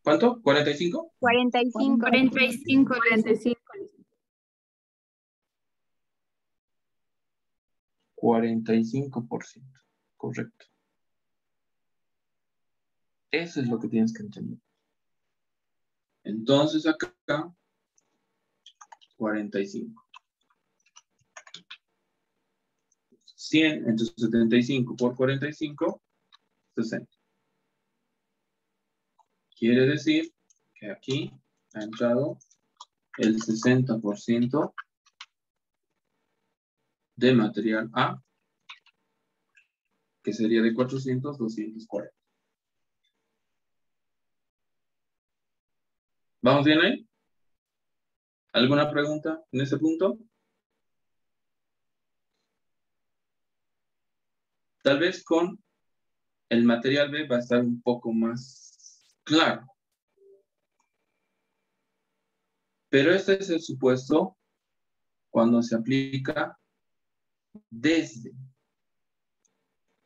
¿Cuánto? ¿45? 45. 45, Lisa. 45%. Correcto. Eso es lo que tienes que entender. Entonces acá, 45. 100 entre 75 por 45, 60. Quiere decir que aquí ha entrado el 60% de material A, que sería de 400, 240. ¿Vamos bien ahí? ¿Alguna pregunta en ese punto? Tal vez con el material B va a estar un poco más claro. Pero este es el supuesto cuando se aplica desde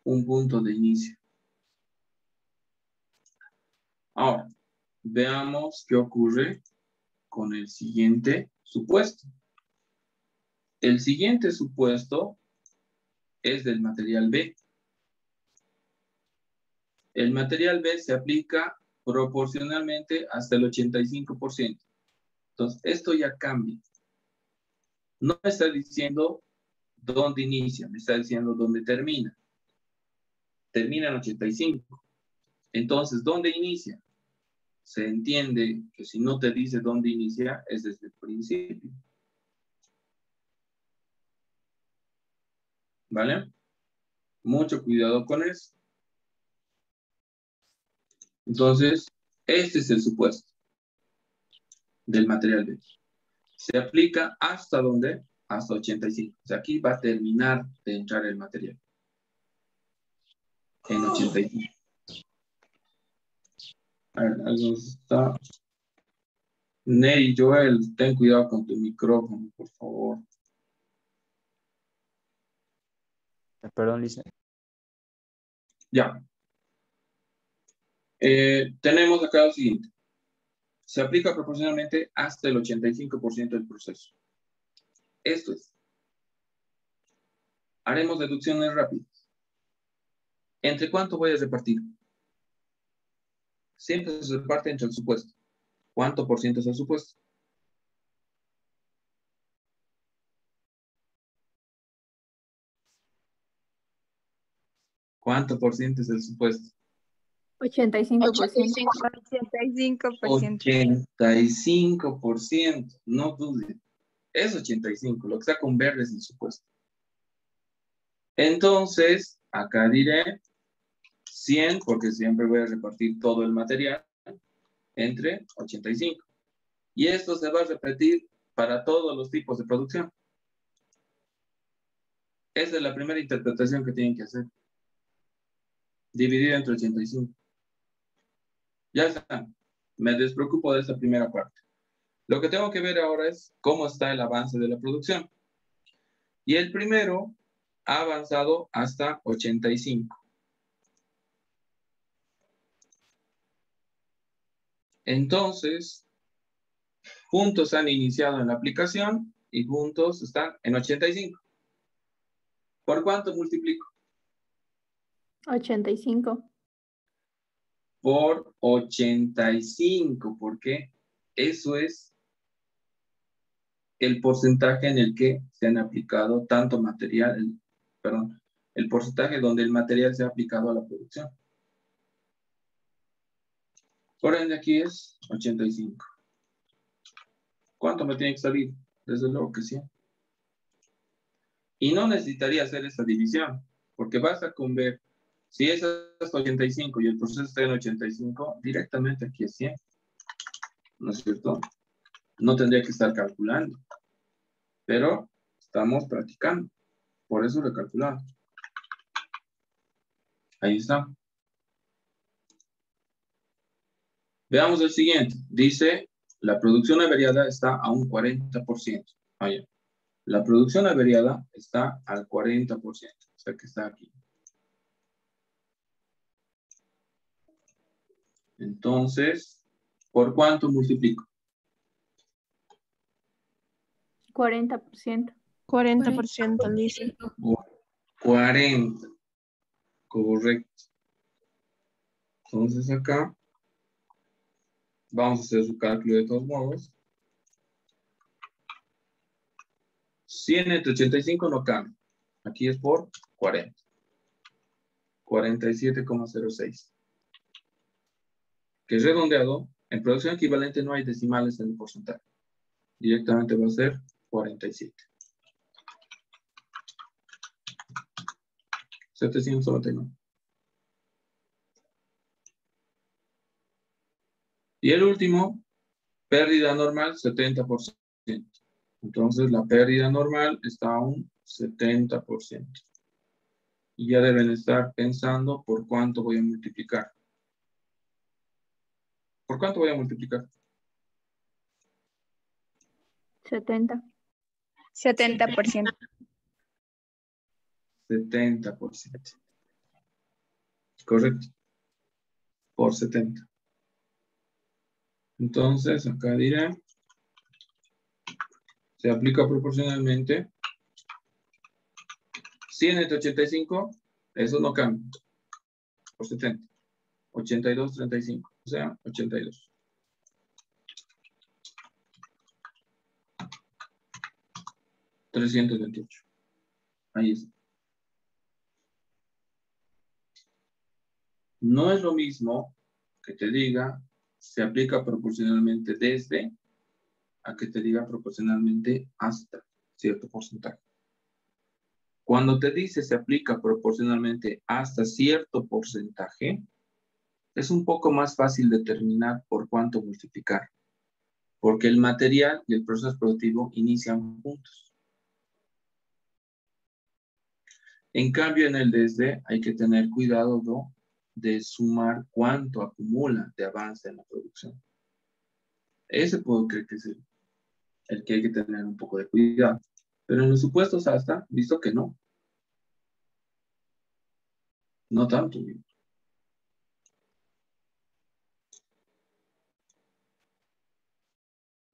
un punto de inicio. Ahora, veamos qué ocurre con el siguiente supuesto. El siguiente supuesto es del material B. El material B se aplica proporcionalmente hasta el 85%. Entonces, esto ya cambia. No me está diciendo dónde inicia, me está diciendo dónde termina. Termina en 85. Entonces, ¿dónde inicia? Se entiende que si no te dice dónde inicia, es desde el principio. ¿Vale? Mucho cuidado con eso. Entonces, este es el supuesto del material B. Se aplica hasta ¿dónde? Hasta 85. O sea, aquí va a terminar de entrar el material. En 85. A ver, algo está... Ney, Joel, ten cuidado con tu micrófono, por favor. Perdón, Lisa. Ya. Tenemos acá lo siguiente. Se aplica proporcionalmente hasta el 85% del proceso. Esto es. Haremos deducciones rápidas. ¿Entre cuánto voy a repartir? Siempre se reparte entre el supuesto. ¿Cuánto por ciento es el supuesto? ¿Cuánto por ciento es el supuesto? 85%. 85%. 85%. No dudes. Es 85%. Lo que está con verde es el supuesto. Entonces, acá diré 100, porque siempre voy a repartir todo el material entre 85. Y esto se va a repetir para todos los tipos de producción. Esa es la primera interpretación que tienen que hacer. Dividir entre 85. Ya está. Me despreocupo de esta primera parte. Lo que tengo que ver ahora es cómo está el avance de la producción. Y el primero ha avanzado hasta 85. Entonces, juntos han iniciado en la aplicación y juntos están en 85. ¿Por cuánto multiplico? 85. Por 85, porque eso es el porcentaje en el que se han aplicado tanto material, perdón, el porcentaje donde el material se ha aplicado a la producción. Por ende, aquí es 85. ¿Cuánto me tiene que salir? Desde luego que sí. Y no necesitaría hacer esta división, porque basta con ver, si es hasta 85 y el proceso está en 85, directamente aquí es 100. ¿No es cierto? No tendría que estar calculando. Pero estamos practicando. Por eso lo he calculado. Ahí está. Veamos el siguiente. Dice, la producción averiada está a un 40%. Vaya. La producción averiada está al 40%. O sea que está aquí. Entonces, ¿Por cuánto multiplico? 40%. 40%, dice. 40. Correcto. Entonces acá vamos a hacer su cálculo de todos modos. 100 entre 85 no cambia. Aquí es por 40. 47,06. Que es redondeado. En producción equivalente no hay decimales en el porcentaje. Directamente va a ser 47. 799. Y el último, pérdida normal, 70%. Entonces, la pérdida normal está a un 70%. Y ya deben estar pensando por cuánto voy a multiplicar. ¿Por cuánto voy a multiplicar? 70. 70%. 70%. Correcto. Por 70. Entonces, acá diré, se aplica proporcionalmente. 100 entre 85, eso no cambia. Por 70. 82,35. O sea, 82. $328. Ahí está. No es lo mismo que te diga se aplica proporcionalmente desde a que te diga proporcionalmente hasta cierto porcentaje. Cuando te dice se aplica proporcionalmente hasta cierto porcentaje, es un poco más fácil determinar por cuánto multiplicar, porque el material y el proceso productivo inician juntos. En cambio, en el desde hay que tener cuidado, ¿no?, de sumar cuánto acumula de avance en la producción. Ese puedo creer que es el que hay que tener un poco de cuidado. Pero en los supuestos hasta, visto que no. No tanto.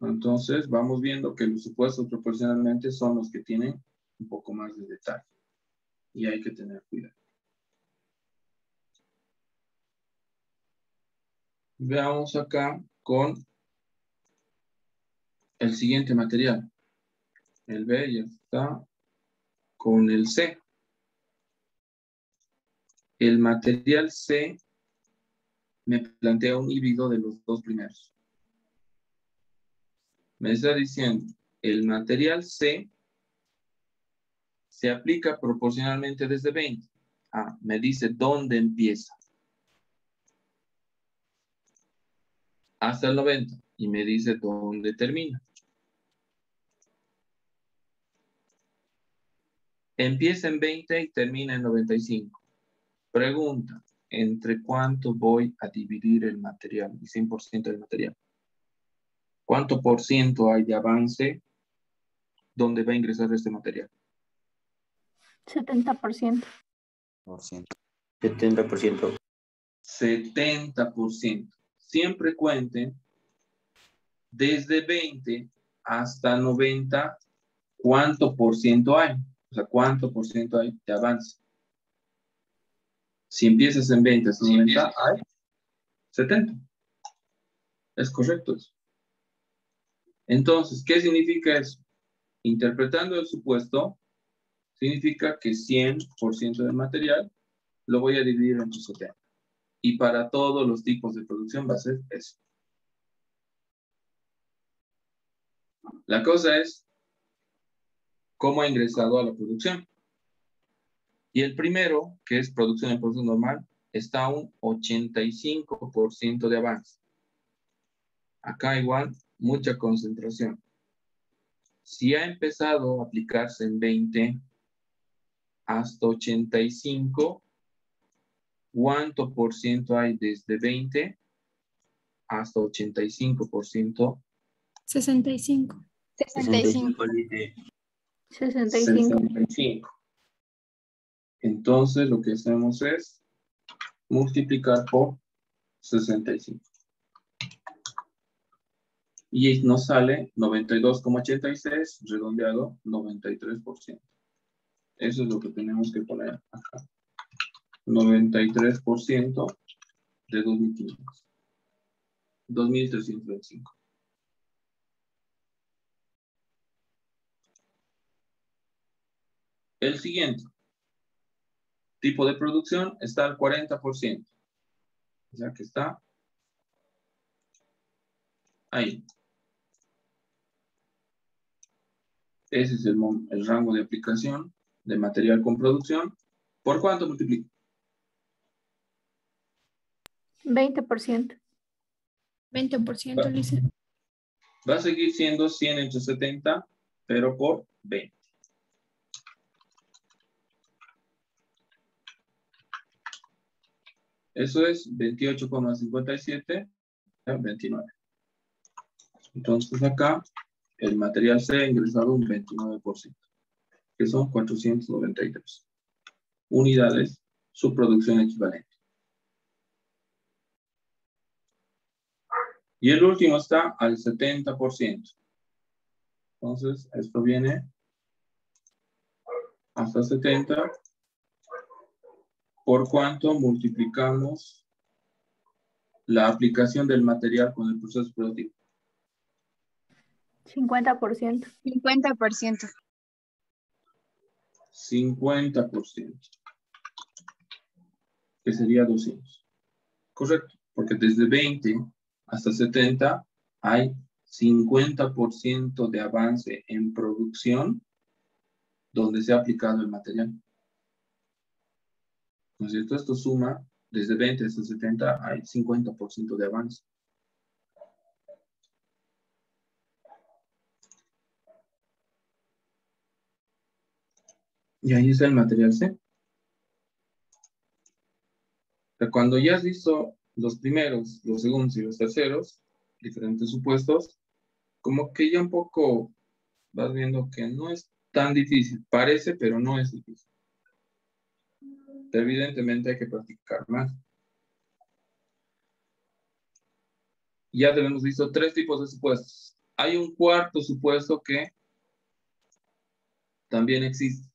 Entonces, vamos viendo que los supuestos proporcionalmente son los que tienen un poco más de detalle. Y hay que tener cuidado. Veamos acá con el siguiente material. El B ya está con el C. El material C me plantea un híbrido de los dos primeros. Me está diciendo, el material C se aplica proporcionalmente desde 20. Ah, me dice dónde empieza. Hasta el 90. Y me dice dónde termina. Empieza en 20 y termina en 95. Pregunta, ¿entre cuánto voy a dividir el material, el 100% del material? ¿Cuánto por ciento hay de avance donde va a ingresar este material? 70%. 70%. 70%. Siempre cuenten desde 20 hasta 90, ¿cuánto por ciento hay? O sea, ¿cuánto por ciento hay de avance? Si empiezas en 20 hasta 90, hay 70. Es correcto eso. Entonces, ¿qué significa eso? Interpretando el supuesto, significa que 100% del material lo voy a dividir entre 70. Y para todos los tipos de producción va a ser eso. La cosa es cómo ha ingresado a la producción. Y el primero, que es producción en proceso normal, está a un 85% de avance. Acá igual, mucha concentración. Si ha empezado a aplicarse en 20 hasta 85, ¿cuánto por ciento hay desde 20 hasta 85%? 65. 65. Entonces, lo que hacemos es multiplicar por 65. Y nos sale 92,86, redondeado 93%. Eso es lo que tenemos que poner acá. 93% de 2.500. 2.325. El siguiente tipo de producción está al 40%. O sea que está ahí. Ese es el rango de aplicación de material con producción. ¿Por cuánto multiplico? 20%. 20%, Lice. Va a seguir siendo 100 entre 70, pero por 20. Eso es 28,57 a 29. Entonces acá el material C ha ingresado un 29%, que son 493 unidades, su producción equivalente. Y el último está al 70%. Entonces, esto viene hasta 70. ¿Por cuánto multiplicamos la aplicación del material con el proceso productivo? 50%. 50%. 50%. Que sería 200. Correcto, porque desde 20 hasta 70 hay 50% de avance en producción donde se ha aplicado el material. ¿No es cierto? Esto suma, desde 20 hasta 70 hay 50% de avance. Y ahí está el material C. Pero cuando ya has visto los primeros, los segundos y los terceros, diferentes supuestos, como que ya un poco vas viendo que no es tan difícil. Parece, pero no es difícil. Pero evidentemente hay que practicar más. Ya tenemos visto 3 tipos de supuestos. Hay un cuarto supuesto que también existe.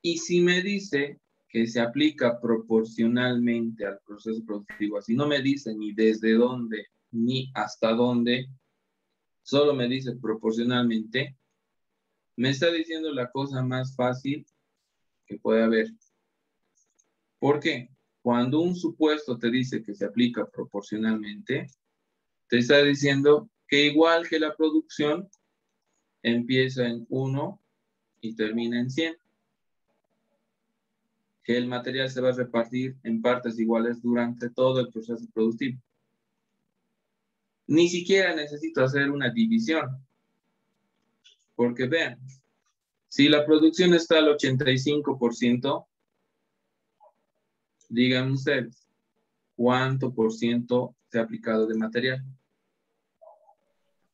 Y si me dice que se aplica proporcionalmente al proceso productivo, así no me dice ni desde dónde ni hasta dónde, solo me dice proporcionalmente, me está diciendo la cosa más fácil que puede haber. ¿Por qué? Cuando un supuesto te dice que se aplica proporcionalmente, te está diciendo que igual que la producción, empieza en 1 y termina en 100. Que el material se va a repartir en partes iguales durante todo el proceso productivo. Ni siquiera necesito hacer una división. Porque vean, si la producción está al 85%, digan ustedes, ¿cuánto por ciento se ha aplicado de material?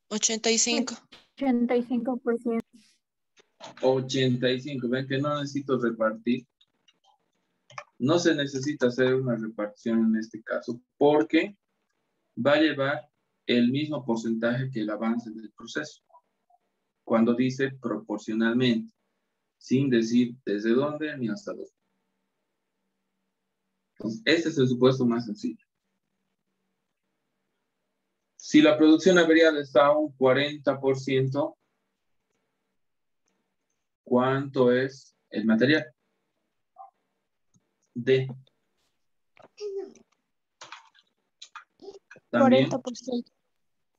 85. 85%. 85. Ven que no necesito repartir. No se necesita hacer una repartición en este caso, porque va a llevar el mismo porcentaje que el avance del proceso. Cuando dice proporcionalmente, sin decir desde dónde ni hasta dónde. Entonces, este es el supuesto más sencillo. Si la producción averiada está a un 40%, ¿cuánto es el material? D. También 40%.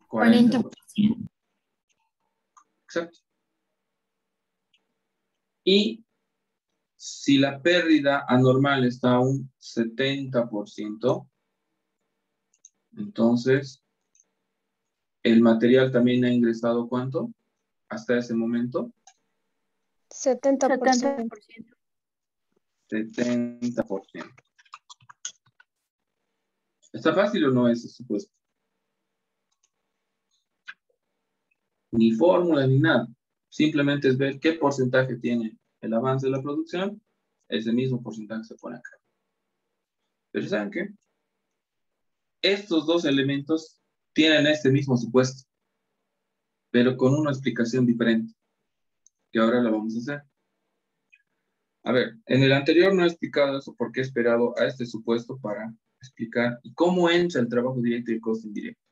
40%. Exacto. Y si la pérdida anormal está a un 70%, entonces el material también ha ingresado ¿cuánto? Hasta ese momento. 70%. 70%. ¿Está fácil o no ese supuesto? Ni fórmula ni nada. Simplemente es ver qué porcentaje tiene el avance de la producción. Ese mismo porcentaje se pone acá. Pero ¿saben qué? Estos dos elementos tienen este mismo supuesto. pero con una explicación diferente, que ahora la vamos a hacer. A ver, en el anterior no he explicado eso porque he esperado a este supuesto para explicar cómo entra el trabajo directo y el costo indirecto.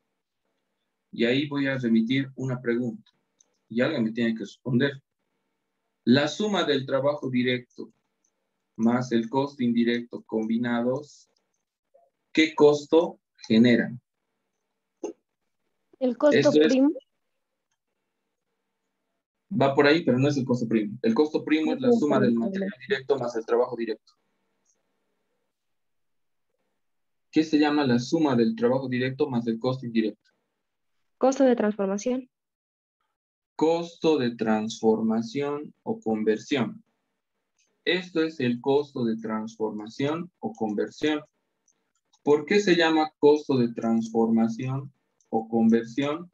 Y ahí voy a remitir una pregunta y alguien me tiene que responder. La suma del trabajo directo más el costo indirecto combinados, ¿qué costo generan? El costo Esto es, primo. va por ahí, pero no es el costo primo. El costo primo es la suma del material directo más el trabajo directo. ¿Qué se llama la suma del trabajo directo más el costo indirecto? Costo de transformación. Costo de transformación o conversión. Esto es el costo de transformación o conversión. ¿Por qué se llama costo de transformación o conversión?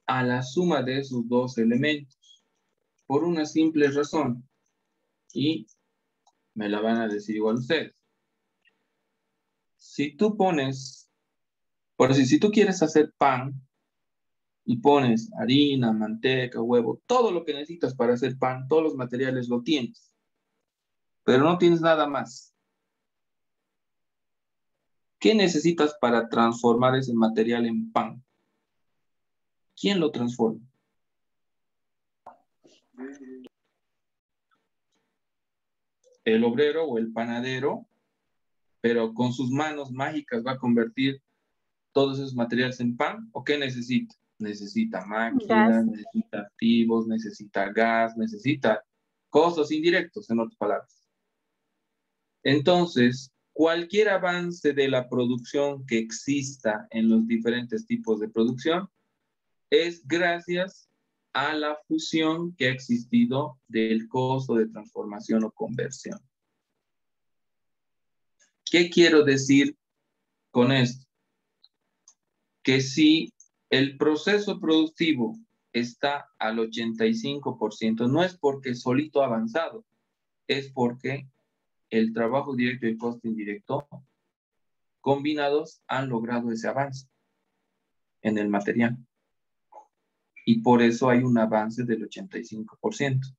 A la suma de esos dos elementos. Por una simple razón. Y me la van a decir igual ustedes. Si tú pones, por decir, si tú quieres hacer pan y pones harina, manteca, huevo, todo lo que necesitas para hacer pan, todos los materiales lo tienes, pero no tienes nada más. ¿Qué necesitas para transformar ese material en pan? ¿Quién lo transforma? El obrero o el panadero, pero con sus manos mágicas va a convertir todos esos materiales en pan. ¿O qué necesita? Necesita máquinas, Gas. necesita activos, necesita gas, necesita costos indirectos, en otras palabras. Entonces, cualquier avance de la producción que exista en los diferentes tipos de producción es gracias a la fusión que ha existido del costo de transformación o conversión. ¿Qué quiero decir con esto? Que si el proceso productivo está al 85%, no es porque solito ha avanzado, es porque el trabajo directo y el costo indirecto combinados han logrado ese avance en el material. Y por eso hay un avance del 85%.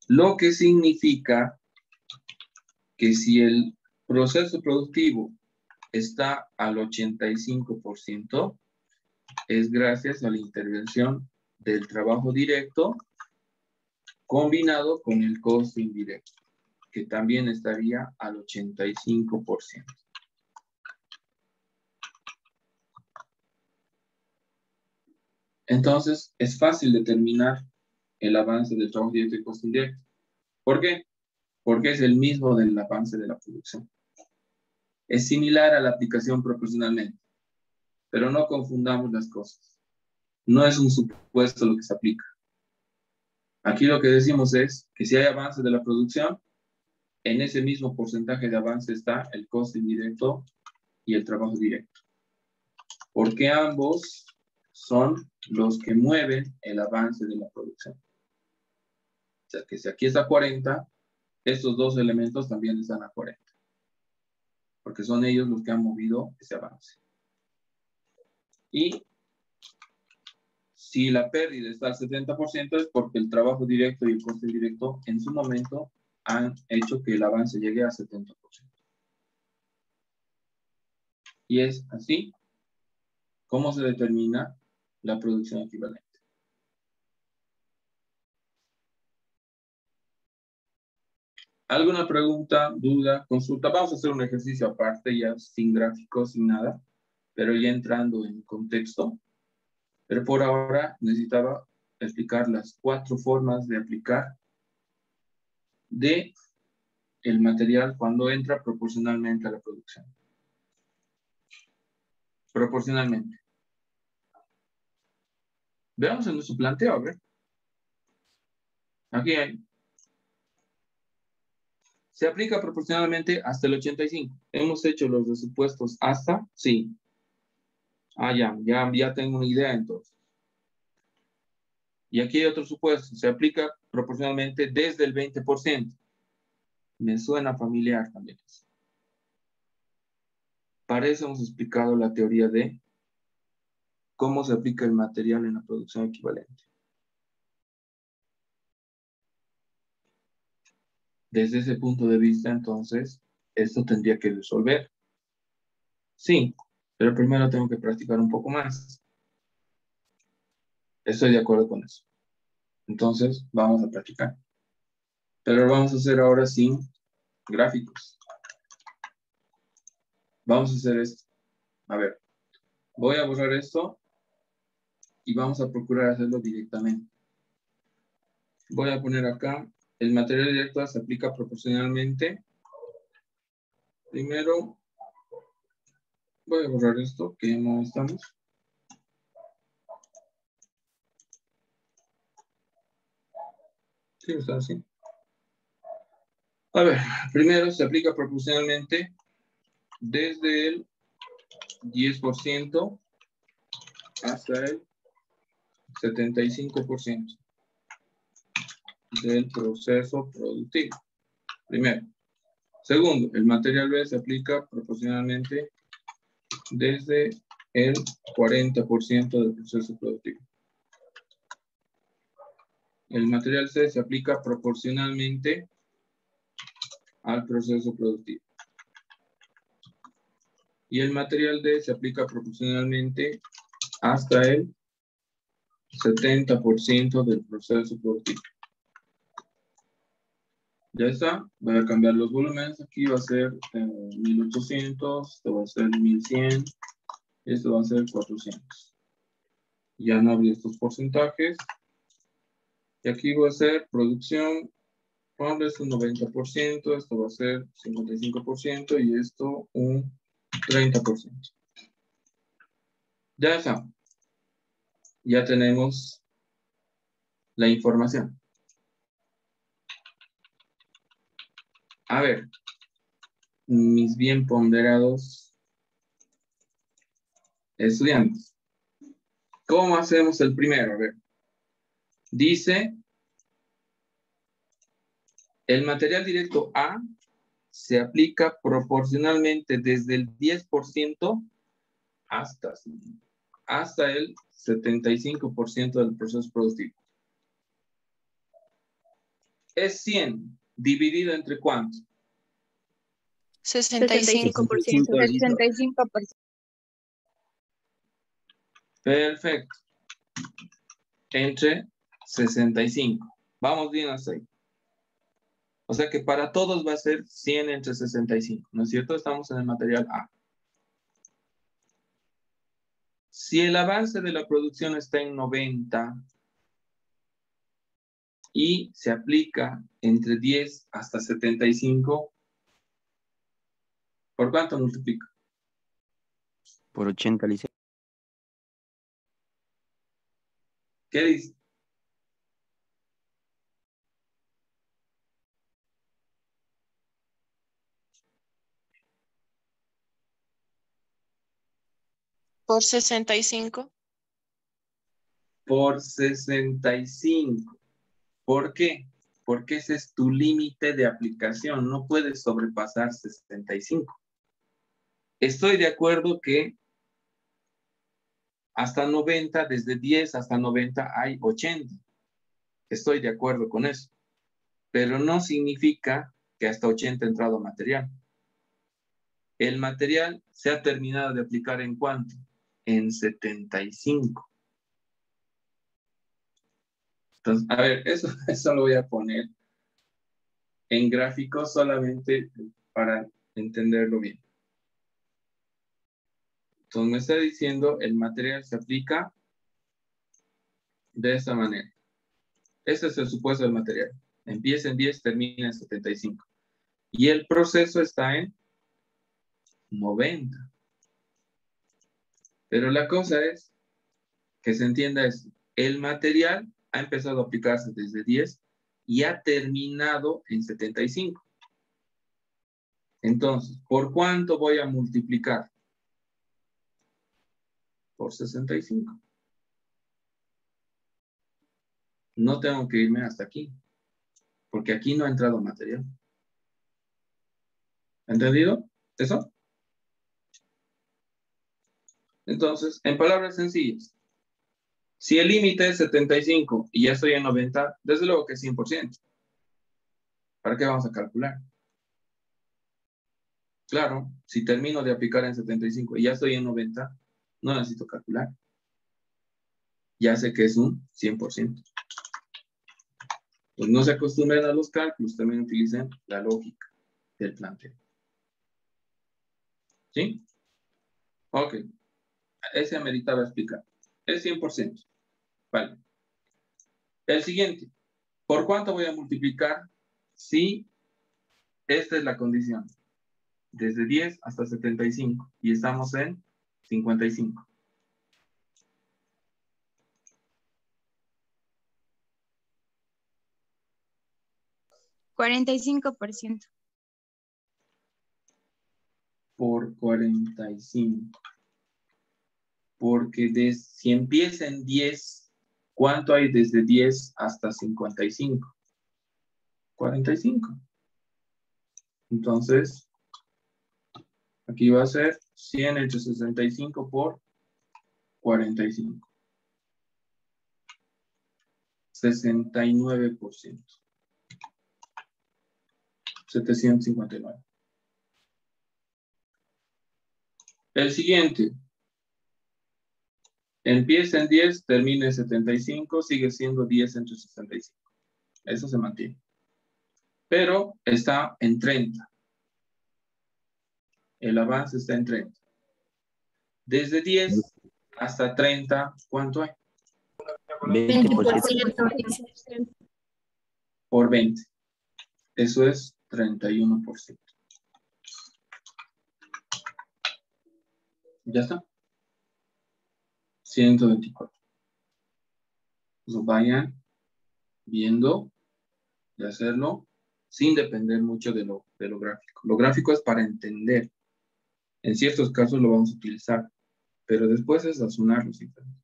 Lo que significa que si el proceso productivo está al 85%, es gracias a la intervención del trabajo directo combinado con el costo indirecto, que también estaría al 85%. Entonces, es fácil determinar el avance del trabajo directo y costo indirecto. ¿Por qué? Porque es el mismo del avance de la producción. Es similar a la aplicación proporcionalmente, pero no confundamos las cosas. No es un supuesto lo que se aplica. Aquí lo que decimos es que si hay avance de la producción, en ese mismo porcentaje de avance está el costo indirecto y el trabajo directo. Porque ambos son los que mueven el avance de la producción. O sea que si aquí está 40, estos dos elementos también están a 40. Porque son ellos los que han movido ese avance. Y si la pérdida está al 70% es porque el trabajo directo y el costo indirecto en su momento han hecho que el avance llegue a 70%. Y es así como se determina la producción equivalente. ¿Alguna pregunta, duda, consulta? Vamos a hacer un ejercicio aparte, ya sin gráficos, sin nada, pero ya entrando en contexto. Pero por ahora necesitaba explicar las 4 formas de aplicar de el material cuando entra proporcionalmente a la producción. Proporcionalmente. Veamos en nuestro planteo, a ver. Aquí hay. Se aplica proporcionalmente hasta el 85. Hemos hecho los de supuestos hasta, sí. Ah, ya tengo una idea entonces. Y aquí hay otro supuesto. Se aplica proporcionalmente desde el 20%. Me suena familiar también. Para eso hemos explicado la teoría de cómo se aplica el material en la producción equivalente. Desde ese punto de vista, entonces, esto tendría que resolver. Sí, pero primero tengo que practicar un poco más. Estoy de acuerdo con eso. Entonces, vamos a practicar. Pero lo vamos a hacer ahora sin gráficos. Vamos a hacer esto. A ver, voy a borrar esto y vamos a procurar hacerlo directamente. Voy a poner acá, el material directo se aplica proporcionalmente. Primero, voy a borrar esto, que no estamos. Sí, está así. A ver, primero se aplica proporcionalmente desde el 10% hasta el 75% del proceso productivo. Primero. Segundo, el material B se aplica proporcionalmente desde el 40% del proceso productivo. El material C se aplica proporcionalmente al proceso productivo. Y el material D se aplica proporcionalmente hasta el 70% del proceso productivo. Ya está. Voy a cambiar los volúmenes. Aquí va a ser 1800, esto va a ser 1100, esto va a ser 400. Ya no abrí estos porcentajes. Y aquí voy a hacer producción, ponle esto un 90%, esto va a ser 55% y esto un 30%. Ya está. Ya tenemos la información. A ver, mis bien ponderados estudiantes. ¿Cómo hacemos el primero? A ver. Dice, el material directo A se aplica proporcionalmente desde el 10% hasta el 75% del proceso productivo. Es 100 dividido entre ¿cuánto? 65%. 65%. Perfecto. Entre 65. Vamos bien hasta ahí. O sea que para todos va a ser 100 entre 65. ¿No es cierto? Estamos en el material A. Si el avance de la producción está en 90 y se aplica entre 10 hasta 75, ¿por cuánto multiplica? Por 80, Liceo. ¿Qué dice? Por 65. Por 65. ¿Por qué? Porque ese es tu límite de aplicación. No puedes sobrepasar 65. Estoy de acuerdo que hasta 90, desde 10 hasta 90 hay 80. Estoy de acuerdo con eso. Pero no significa que hasta 80 ha entrado material. El material se ha terminado de aplicar ¿en cuánto? En 75. Entonces, a ver, eso lo voy a poner en gráficos solamente para entenderlo bien. Entonces me está diciendo el material se aplica de esta manera. Este es el supuesto del material. Empieza en 10, termina en 75. Y el proceso está en 90. Pero la cosa es que se entienda esto. El material ha empezado a aplicarse desde 10 y ha terminado en 75. Entonces, ¿por cuánto voy a multiplicar? Por 65. No tengo que irme hasta aquí, porque aquí no ha entrado material. ¿Entendido eso? Entonces, en palabras sencillas, si el límite es 75 y ya estoy en 90, desde luego que es 100%. ¿Para qué vamos a calcular? Claro, si termino de aplicar en 75 y ya estoy en 90, no necesito calcular. Ya sé que es un 100%. Pues no se acostumbren a los cálculos, también utilicen la lógica del planteo. ¿Sí? Ok. Ese ameritaba explicar. Es 100%. Vale. El siguiente. ¿Por cuánto voy a multiplicar si esta es la condición? Desde 10 hasta 75. Y estamos en 55. $45. Por 45. Porque si empieza en 10, ¿cuánto hay desde 10 hasta 55? 45. Entonces, aquí va a ser 100 entre 65 por 45. 69%. 759. El siguiente. Empieza en 10, termina en 75, sigue siendo 10 entre 65. Eso se mantiene. Pero está en 30. El avance está en 30. Desde 10 hasta 30, ¿cuánto hay? 20%. Por 20. Eso es 31%. ¿Ya está? 124. Entonces vayan viendo de hacerlo sin depender mucho de lo gráfico. Lo gráfico es para entender. En ciertos casos lo vamos a utilizar, pero después es razonarlo simplemente.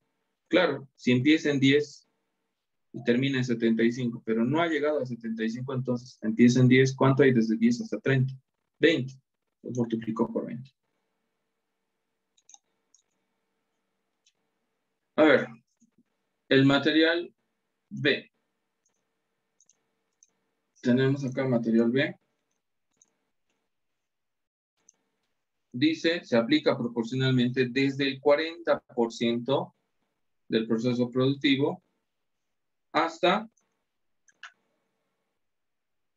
Claro, si empieza en 10 y termina en 75, pero no ha llegado a 75, entonces empieza en 10, ¿cuánto hay desde 10 hasta 30? 20. Lo multiplicó por 20. A ver, el material B. Tenemos acá material B. Dice, se aplica proporcionalmente desde el 40% del proceso productivo hasta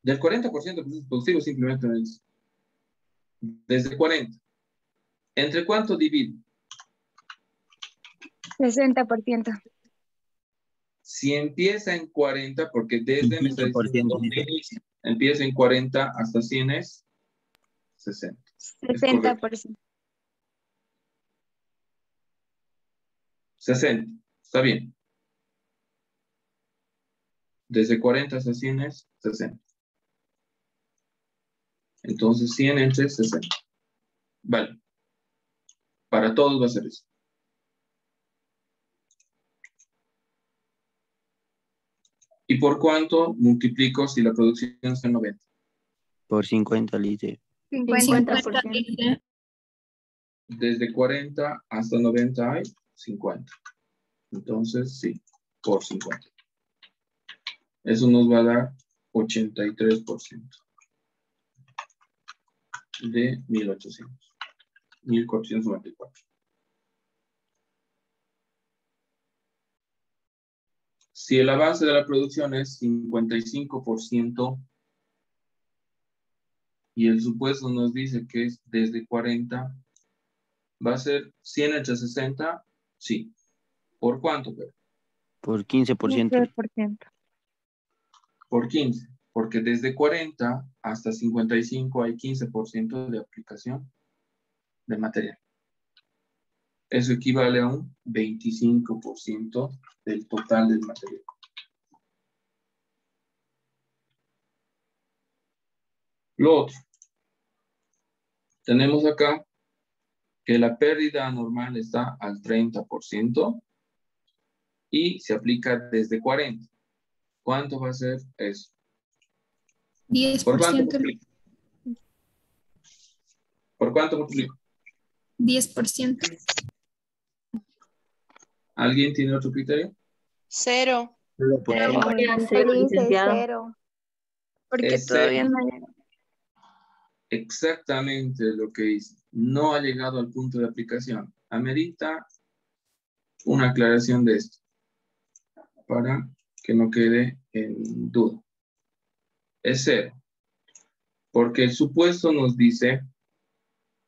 del 40% del proceso productivo, simplemente me dice. Desde 40. ¿Entre cuánto divide? 60%. Si empieza en 40, porque desde me está diciendo 25%. dónde inicia. Empieza en 40 hasta 100 es 60. Es correcto. 60%. 60. Está bien. Desde 40 hasta 100 es 60. Entonces 100 entre 60. Vale. Para todos va a ser eso. ¿Y por cuánto multiplico si la producción está en 90? Por 50, Lice. 50%. Desde 40 hasta 90 hay 50. Entonces, sí, por 50. Eso nos va a dar 83% de 1800. 1494. Si el avance de la producción es 55% y el supuesto nos dice que es desde 40, ¿va a ser 100 entre 60? Sí. ¿Por cuánto, Pedro? Por 15%. 15%. Por 15. Porque desde 40 hasta 55 hay 15% de aplicación de material. Eso equivale a un 25% del total del material. Lo otro. Tenemos acá que la pérdida anormal está al 30% y se aplica desde 40. ¿Cuánto va a ser eso? 10%. ¿Por cuánto multiplico? ¿Por cuánto multiplico? 10%. ¿Alguien tiene otro criterio? 0. Cero, licenciado. Porque Es todavía cero. no llega. Exactamente lo que dice. No ha llegado al punto de aplicación. Amerita una aclaración de esto para que no quede en duda. Es 0. Porque el supuesto nos dice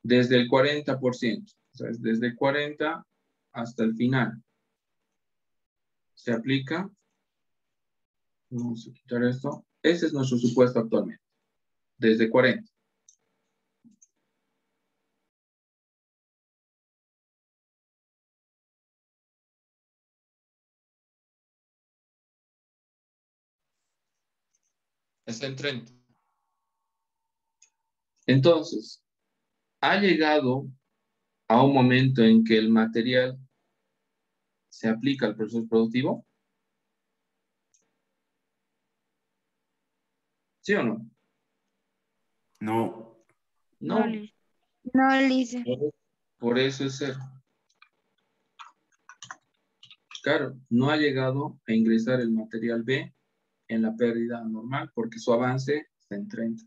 desde el 40%. O sea, es desde el 40 hasta el final. Se aplica. Vamos a quitar esto. Ese es nuestro supuesto actualmente. Desde 40. Es el 30. Entonces, ha llegado a un momento en que el material se aplica al proceso productivo. ¿Sí o no? No. No. No, Lice. Por eso es 0. Claro, no ha llegado a ingresar el material B en la pérdida normal porque su avance está en 30.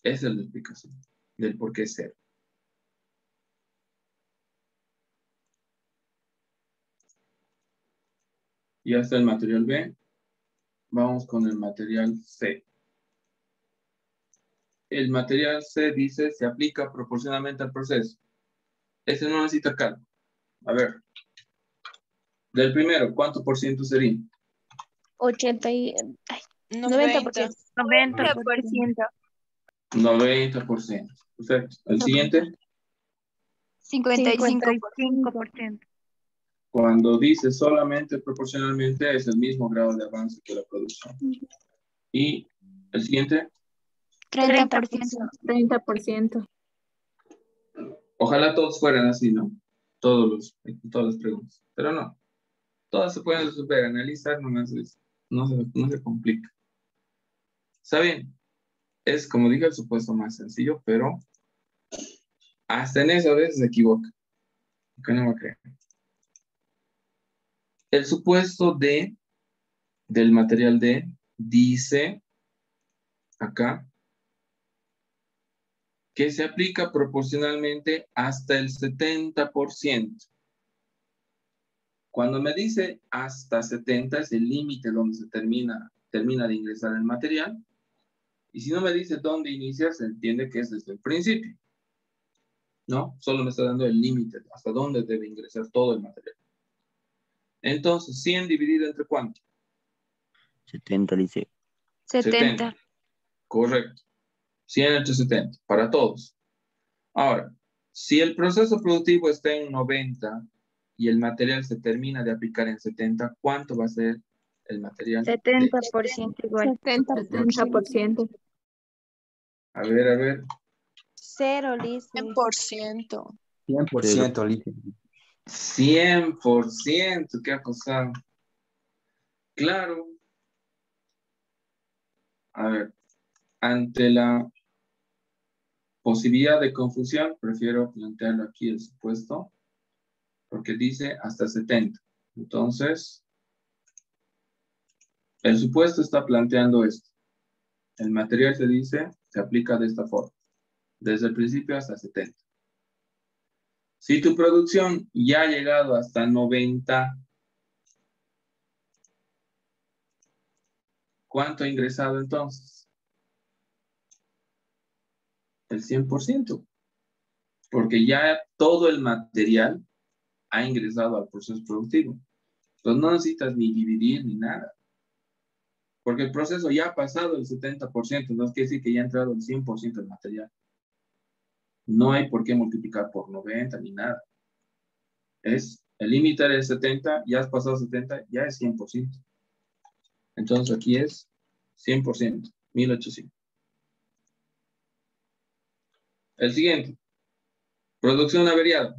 Esa es la explicación del por qué es 0. Ya está el material B. Vamos con el material C. El material C dice se aplica proporcionalmente al proceso. Ese no necesita cálculo. A ver. Del primero, ¿cuánto por ciento sería? 90. 90%. 90%. Perfecto. El siguiente. 55%. Cuando dice solamente proporcionalmente es el mismo grado de avance que la producción. Y el siguiente. 30%. 30%. Ojalá todos fueran así, ¿no? Todas las preguntas. Pero no. Todas se pueden resolver, analizar, no se complica. Está bien. Es, como dije, el supuesto más sencillo, pero hasta en eso a veces se equivoca. Que no me crean. El supuesto del material D dice acá que se aplica proporcionalmente hasta el 70%. Cuando me dice hasta 70 es el límite donde se termina de ingresar el material. Y si no me dice dónde inicia, se entiende que es desde el principio. ¿No? Solo me está dando el límite, hasta dónde debe ingresar todo el material. Entonces, 100 dividido entre ¿cuánto? 70, dice. 70. Correcto. 100 entre 70, para todos. Ahora, si el proceso productivo está en 90 y el material se termina de aplicar en 70, ¿cuánto va a ser el material? 70% igual. 70%. A ver. 0, Lice. 100%. 100%, dice. 100%, ¿qué ha pasado? Claro. A ver, ante la posibilidad de confusión, prefiero plantearlo aquí el supuesto, porque dice hasta 70. Entonces, el supuesto está planteando esto. El material se dice, se aplica de esta forma, desde el principio hasta 70. Si tu producción ya ha llegado hasta 90, ¿cuánto ha ingresado entonces? El 100%, porque ya todo el material ha ingresado al proceso productivo. Entonces no necesitas ni dividir ni nada, porque el proceso ya ha pasado el 70%, no quiere decir que ya ha entrado el 100% del material. No hay por qué multiplicar por 90 ni nada. El límite es 70, ya has pasado 70, ya es 100%. Entonces aquí es 100%, 1800. El siguiente, producción averiada.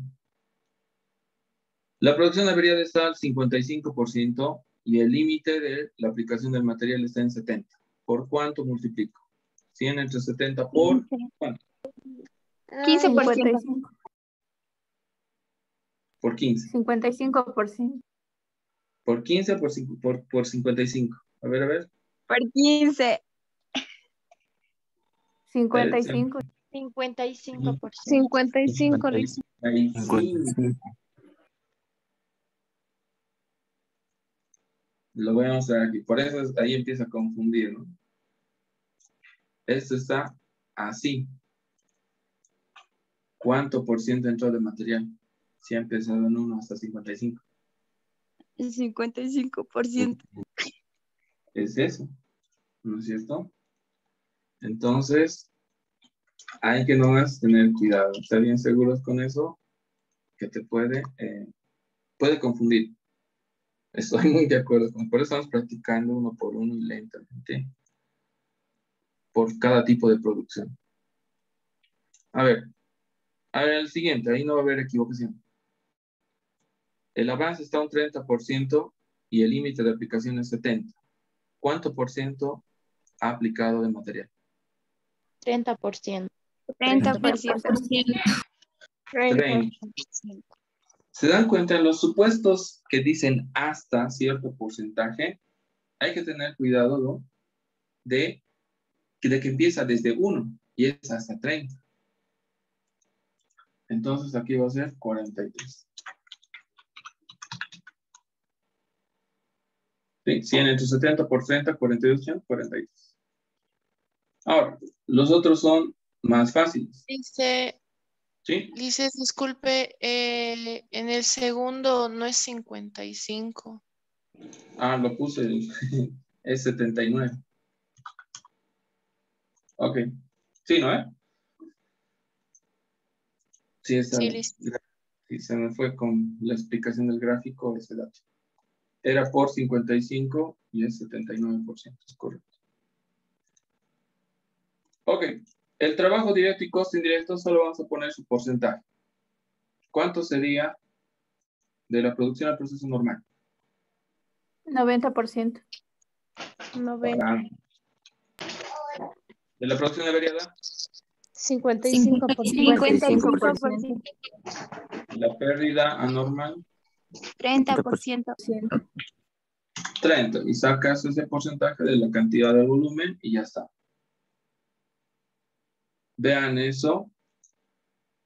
La producción averiada está al 55% y el límite de la aplicación del material está en 70. ¿Por cuánto multiplico? 100 entre 70 por ¿cuánto? 15%. Por 15. 55%. Por 15 por 55. A ver. Por 15. 55. 55%. 55, Lisa. 55. Lo voy a mostrar aquí. Por eso ahí empieza a confundir, ¿no? Esto está así. ¿Cuánto por ciento entró de material? Si ha empezado en 1 hasta 55. El 55%. Es eso, ¿no es cierto? Entonces, hay que nomás tener cuidado. Estar bien seguros con eso, que te puede confundir. Estoy muy de acuerdo con. Por eso estamos practicando uno por uno y lentamente. Por cada tipo de producción. A ver, el siguiente, ahí no va a haber equivocación. El avance está a un 30% y el límite de aplicación es 70%. ¿Cuánto por ciento ha aplicado de material? 30%. 30%. 30%. ¿Se dan cuenta? En los supuestos que dicen hasta cierto porcentaje, hay que tener cuidado, ¿no? de que empieza desde 1 y es hasta 30. Entonces aquí va a ser 43. Sí, 100 entre 70 por 30, 42, 43. Ahora, los otros son más fáciles. Dice, ¿Sí? disculpe, en el segundo no es 55. Ah, lo puse, es 79. Ok. Sí, ¿no? Sí, está Sí, bien. listo. Sí, se me fue con la explicación del gráfico ese dato. Era por 55 y es 79%, es correcto. Ok, el trabajo directo y costo indirecto solo vamos a poner su porcentaje. ¿Cuánto sería de la producción al proceso normal? 90%. 90. ¿De la producción de variedad? 55%. 55%. La pérdida anormal, 30%. 30. Y sacas ese porcentaje de la cantidad de volumen y ya está. Vean eso.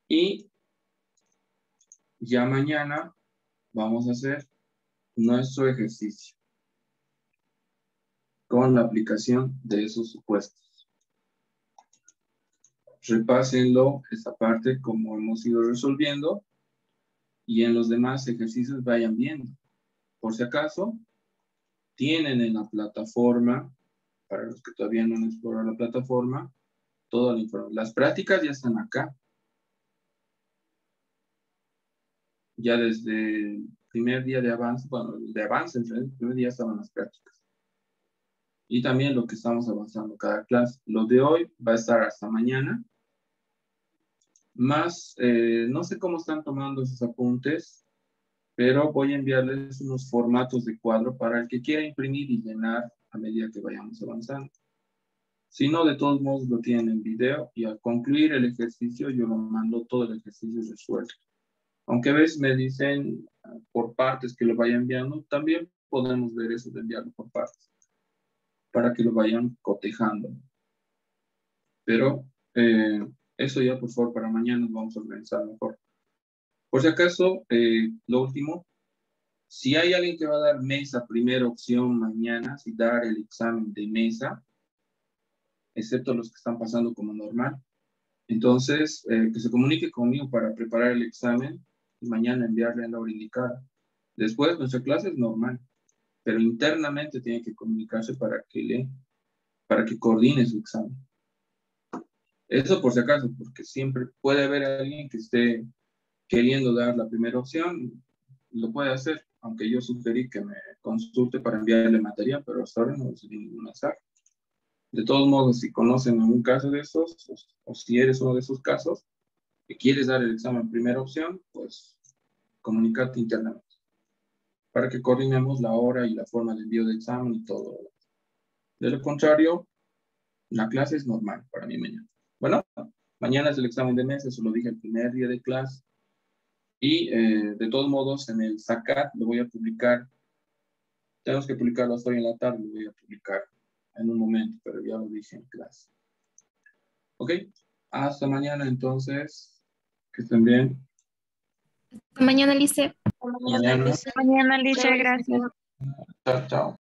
Y ya mañana vamos a hacer nuestro ejercicio con la aplicación de esos supuestos. Repásenlo, esta parte, como hemos ido resolviendo, y en los demás ejercicios vayan viendo. Por si acaso, tienen en la plataforma, para los que todavía no han explorado la plataforma, toda la información. Las prácticas ya están acá. Ya desde el primer día de avance, bueno, de avance, el primer día estaban las prácticas. Y también lo que estamos avanzando cada clase. Lo de hoy va a estar hasta mañana. Más, no sé cómo están tomando esos apuntes, pero voy a enviarles unos formatos de cuadro para el que quiera imprimir y llenar a medida que vayamos avanzando. Si no, de todos modos lo tienen en video y al concluir el ejercicio yo lo mando todo el ejercicio resuelto. Aunque a veces me dicen por partes que lo vaya enviando, también podemos ver eso de enviarlo por partes para que lo vayan cotejando. Pero eso ya por favor para mañana nos vamos a organizar mejor. Por si acaso, lo último, si hay alguien que va a dar mesa, primera opción mañana, si dar el examen de mesa, excepto los que están pasando como normal, entonces que se comunique conmigo para preparar el examen y mañana enviarle a la hora indicada. Después nuestra clase es normal, pero internamente tiene que comunicarse para que coordine su examen. Eso por si acaso, porque siempre puede haber alguien que esté queriendo dar la primera opción, lo puede hacer, aunque yo sugerí que me consulte para enviarle material, pero hasta ahora no recibí ningún mensaje. De todos modos, si conocen algún caso de estos, o si eres uno de esos casos, que quieres dar el examen primera opción, pues comunícate internamente para que coordinemos la hora y la forma de envío de examen y todo. De lo contrario, la clase es normal para mí mañana. Bueno, mañana es el examen de mesa, eso lo dije el primer día de clase. Y de todos modos, en el SACAT lo voy a publicar. Tenemos que publicarlo hasta hoy en la tarde, lo voy a publicar en un momento, pero ya lo dije en clase. Ok, hasta mañana entonces. Que estén bien. Mañana, Lice. Mañana. Mañana, Alicia, gracias. Chao, chao.